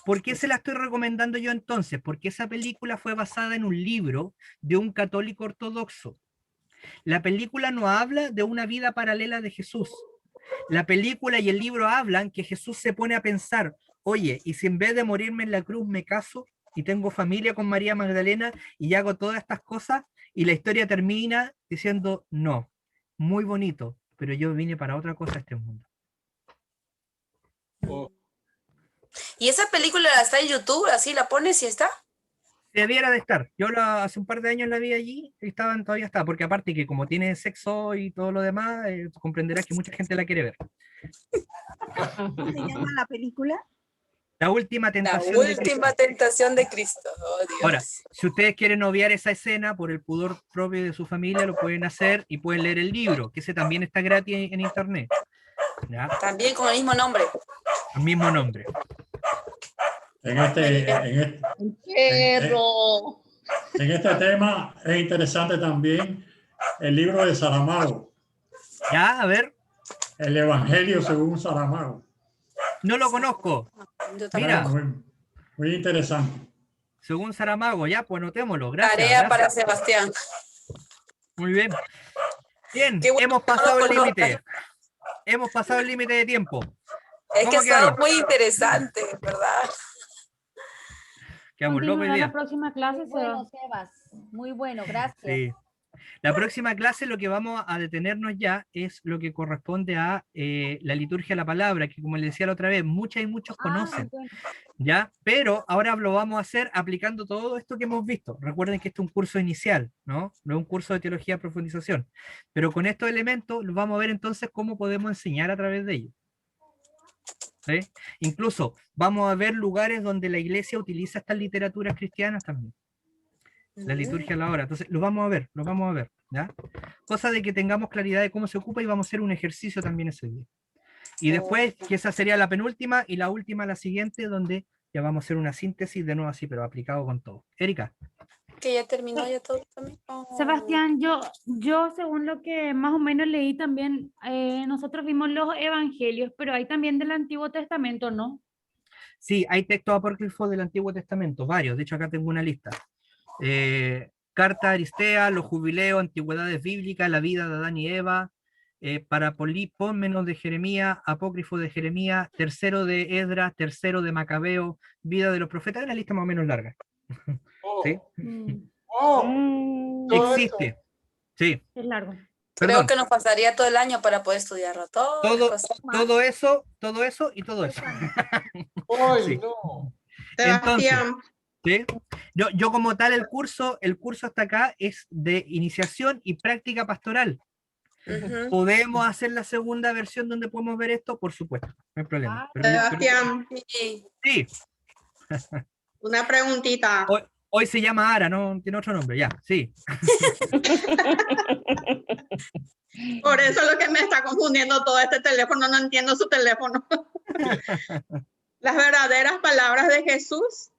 A: ¿Por qué se la estoy recomendando yo entonces? Porque esa película fue basada en un libro de un católico ortodoxo. La película no habla de una vida paralela de Jesús. La película y el libro hablan que Jesús se pone a pensar, oye, ¿y si en vez de morirme en la cruz me caso y tengo familia con María Magdalena y hago todas estas cosas? Y la historia termina diciendo, no, muy bonito, pero yo vine para otra cosa a este mundo.
E: ¿Y esa película está en YouTube? ¿Así la pones y está?
A: Debiera de estar. Yo hace un par de años la vi allí y todavía está, porque aparte que como tiene sexo y todo lo demás, comprenderás que mucha gente la quiere ver.
B: ¿Cómo se llama la película?
A: La última tentación.
E: La última tentación de Cristo. Oh, Dios.
A: Ahora, si ustedes quieren obviar esa escena por el pudor propio de su familia, lo pueden hacer y pueden leer el libro, que ese también está gratis en internet. ¿Ya?
E: También con el mismo nombre.
A: El mismo nombre.
C: En este tema es interesante también el libro de Saramago.
A: Ya, a ver.
C: El Evangelio según Saramago.
A: No lo conozco.
E: Yo
A: Mira,
C: Muy interesante.
A: Según Saramago, ya, pues anotémoslo. Gracias.
E: Tarea para
A: gracias.
E: Sebastián.
A: Muy bien. Bien,
E: Qué bueno
A: hemos
E: que no
A: pasado
E: lo
A: el límite.
E: conozcas.
A: Hemos pasado el límite de tiempo.
E: Es que
A: ¿Cómo
E: ha estado
A: quedaron?
E: muy interesante, ¿verdad?
A: Quedamos locos hoy
K: Continuará la
A: día.
K: próxima clase,
N: Muy bueno, Sebas. Muy bueno, gracias.
A: Sí. La próxima clase lo que vamos a detenernos ya es lo que corresponde a la liturgia de la palabra, que como les decía la otra vez, muchas y muchos conocen,
N: Bueno.
A: ¿ya? Pero ahora lo vamos a hacer aplicando todo esto que hemos visto. Recuerden que este es un curso inicial, ¿no? No es un curso de teología de profundización. Pero con estos elementos los vamos a ver entonces cómo podemos enseñar a través de ellos. ¿Sí? Incluso vamos a ver lugares donde la iglesia utiliza estas literaturas cristianas también. La liturgia a la hora. Entonces, lo vamos a ver, ¿ya? Cosa de que tengamos claridad de cómo se ocupa y vamos a hacer un ejercicio también ese día. Y después, que esa sería la penúltima y la última, la siguiente, donde ya vamos a hacer una síntesis de nuevo así, pero aplicado con todo. Erika.
E: Que ya terminó ya todo también. Oh.
K: Sebastián, yo según lo que más o menos leí también, nosotros vimos los evangelios, pero hay también del Antiguo Testamento, ¿no?
A: Sí, hay textos apócrifos del Antiguo Testamento, varios. De hecho, acá tengo una lista. Carta a Aristea, los jubileos, antigüedades bíblicas, la vida de Adán y Eva, Parapolípomenos de Jeremías, apócrifo de Jeremías, tercero de Esdras, tercero de Macabeo, vida de los profetas, una lista más o menos larga. ¿Sí? Existe. Sí.
K: Es largo.
E: Creo que nos pasaría todo el año para poder estudiarlo todo.
A: Todo eso y todo eso.
D: ¡Ay,
A: Sí.
D: no!
A: Entonces, ¿sí? Yo como tal el curso hasta acá es de iniciación y práctica pastoral. ¿Podemos hacer la segunda versión donde podemos ver esto? Por supuesto, no hay problema.
H: Sebastián,
A: Sí.
H: una preguntita.
A: Hoy se llama Ara, no tiene otro nombre, ya, sí.
H: Por eso es lo que me está confundiendo todo este teléfono, no entiendo su teléfono. Las verdaderas palabras de Jesús.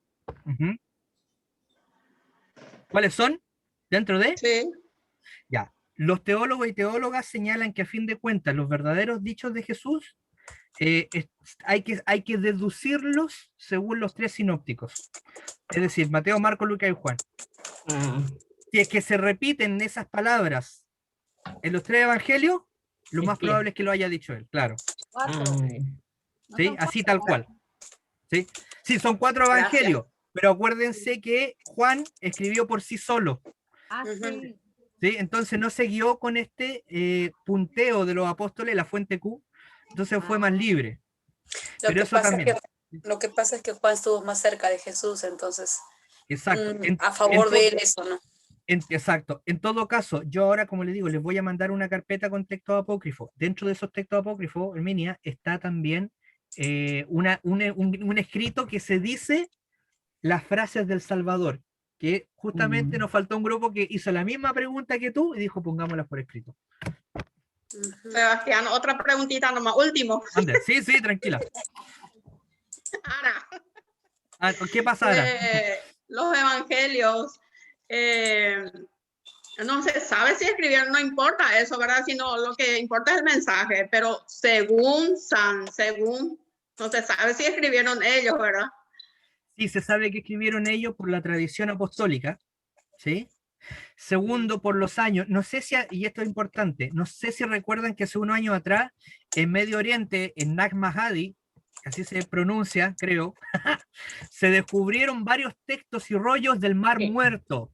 A: ¿Cuáles son? ¿Dentro de?
H: Sí.
A: Ya. Los teólogos y teólogas señalan que a fin de cuentas los verdaderos dichos de Jesús hay que deducirlos según los tres sinópticos. Es decir, Mateo, Marcos, Lucas y Juan. Si es que se repiten esas palabras en los tres evangelios, lo más probable es que lo haya dicho él, claro. ¿Sí? Así tal cual. ¿Sí? Sí, son 4 evangelios, pero acuérdense que Juan escribió por sí solo.
N: Sí.
A: ¿Sí? Entonces no se guió con este punteo de los apóstoles, la fuente Q, entonces fue más libre. Pero eso también.
E: Lo que pasa es que Juan estuvo más cerca de Jesús, entonces
A: exacto.
E: A favor de él eso, ¿no?
A: Exacto. En todo caso, yo ahora, como les digo, les voy a mandar una carpeta con textos apócrifos. Dentro de esos textos apócrifos, Herminia, está también un escrito que se dice las frases del Salvador, que justamente nos faltó un grupo que hizo la misma pregunta que tú y dijo pongámoslas por escrito.
H: Sebastián, otra preguntita nomás, último.
A: Ande, sí, tranquila.
H: Ara.
A: ¿Qué pasa, Ara?
H: Los evangelios, no se sabe si escribieron, no importa eso, ¿verdad? Sino lo que importa es el mensaje, pero según, no se sabe si escribieron ellos, ¿verdad?
A: Sí, se sabe que escribieron ellos por la tradición apostólica, ¿sí? Segundo, por los años, no sé si, y esto es importante, no sé si recuerdan que hace unos años atrás, en Medio Oriente, en Nag Hammadi, así se pronuncia, creo, se descubrieron varios textos y rollos del Mar Muerto.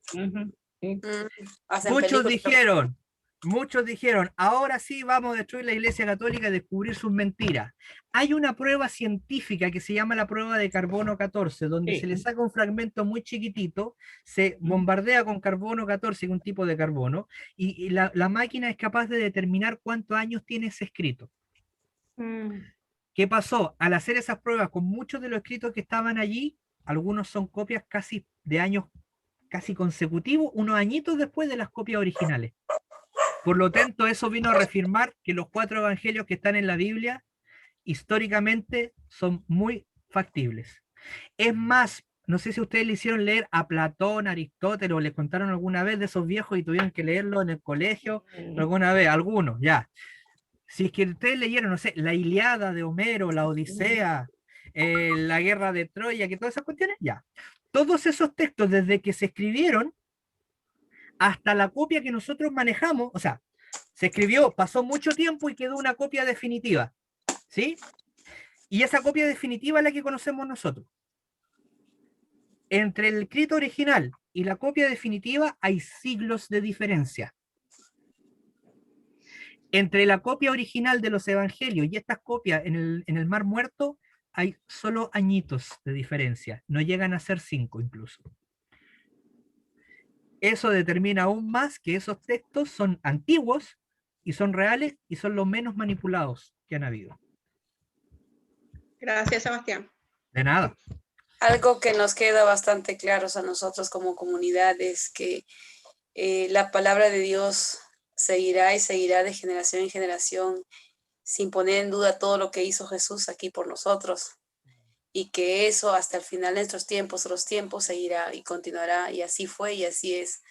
A: Muchos dijeron, ahora sí vamos a destruir la Iglesia Católica y descubrir sus mentiras. Hay una prueba científica que se llama la prueba de carbono 14, donde se le saca un fragmento muy chiquitito, se bombardea con carbono 14, un tipo de carbono, y la máquina es capaz de determinar cuántos años tiene ese escrito. ¿Qué pasó? Al hacer esas pruebas con muchos de los escritos que estaban allí, algunos son copias casi de años casi consecutivos, unos añitos después de las copias originales. Por lo tanto, eso vino a reafirmar que los 4 evangelios que están en la Biblia históricamente son muy factibles. Es más, no sé si ustedes le hicieron leer a Platón, Aristóteles, o les contaron alguna vez de esos viejos y tuvieron que leerlo en el colegio, alguna vez, algunos, ya. Si es que ustedes leyeron, no sé, la Ilíada de Homero, la Odisea, la guerra de Troya, que todas esas cuestiones, ya. Todos esos textos, desde que se escribieron hasta la copia que nosotros manejamos, o sea, se escribió, pasó mucho tiempo y quedó una copia definitiva, ¿sí? Y esa copia definitiva es la que conocemos nosotros. Entre el escrito original y la copia definitiva hay siglos de diferencia. Entre la copia original de los evangelios y estas copias en el Mar Muerto hay solo añitos de diferencia, no llegan a ser 5 incluso. Eso determina aún más que esos textos son antiguos y son reales y son los menos manipulados que han habido.
H: Gracias, Sebastián.
A: De nada.
E: Algo que nos queda bastante claro a nosotros como comunidad es que la palabra de Dios seguirá y seguirá de generación en generación sin poner en duda todo lo que hizo Jesús aquí por nosotros, y que eso hasta el final de nuestros tiempos, los tiempos, seguirá y continuará, y así fue y así es.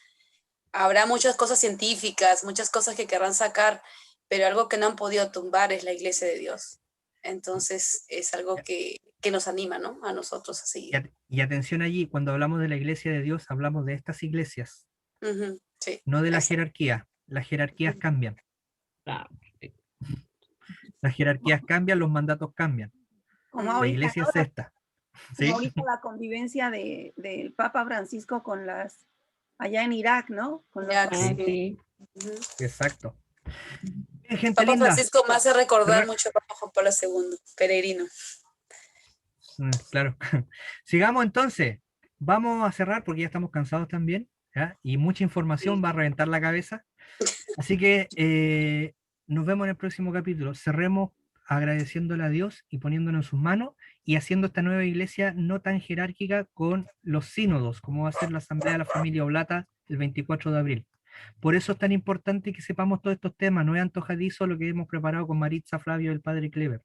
E: Habrá muchas cosas científicas, muchas cosas que querrán sacar, pero algo que no han podido tumbar es la iglesia de Dios. Entonces es algo que nos anima, ¿no?, a nosotros a seguir.
A: Y atención allí, cuando hablamos de la iglesia de Dios, hablamos de estas iglesias,
E: Sí.
A: no de la jerarquía. Las jerarquías cambian. Las jerarquías cambian, los mandatos cambian.
B: Como
A: La
B: ahorita,
A: iglesia es esta. ¿Sí?
B: como ahorita la convivencia del Papa Francisco con las, allá en Irak, ¿no? Con los
A: Sí. Exacto. Bien, gente
E: Papa
A: linda.
E: Francisco me hace recordar mucho a Papa Juan Pablo II, peregrino.
A: Claro. Sigamos entonces. Vamos a cerrar porque ya estamos cansados también, ¿ya? Y mucha información va a reventar la cabeza. Así que nos vemos en el próximo capítulo. Cerremos agradeciéndole a Dios y poniéndonos en sus manos y haciendo esta nueva iglesia no tan jerárquica con los sínodos, como va a ser la Asamblea de la Familia Oblata el 24 de abril. Por eso es tan importante que sepamos todos estos temas. No es antojadizo lo que hemos preparado con Maritza, Flavio y el Padre Clever.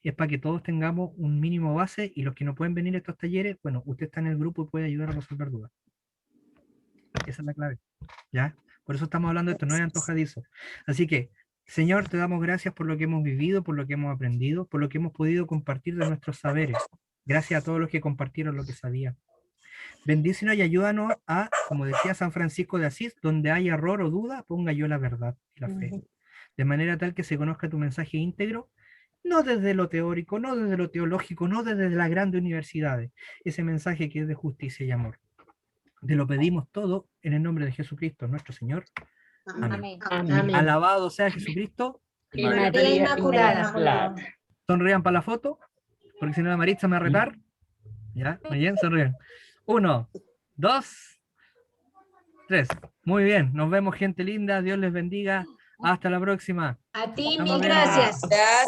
A: Es para que todos tengamos un mínimo base, y los que no pueden venir a estos talleres, bueno, usted está en el grupo y puede ayudar a resolver dudas. Esa es la clave, ¿ya? Por eso estamos hablando de esto, no es antojadizo. Así que, Señor, te damos gracias por lo que hemos vivido, por lo que hemos aprendido, por lo que hemos podido compartir de nuestros saberes. Gracias a todos los que compartieron lo que sabían. Bendícenos y ayúdanos a, como decía San Francisco de Asís, donde hay error o duda, ponga yo la verdad y la fe. De manera tal que se conozca tu mensaje íntegro, no desde lo teórico, no desde lo teológico, no desde las grandes universidades. Ese mensaje que es de justicia y amor. Te lo pedimos todo en el nombre de Jesucristo, nuestro Señor. Amén.
I: Amén.
A: Alabado sea Jesucristo.
I: Y María Inmaculada.
A: Sonrían para la foto, porque si no la Maritza me va a retar. Ya, muy bien, sonríen. 1, 2, 3. Muy bien, nos vemos, gente linda. Dios les bendiga. Hasta la próxima.
I: A ti,
A: Estamos
I: mil
A: viendo.
I: gracias.
E: Gracias.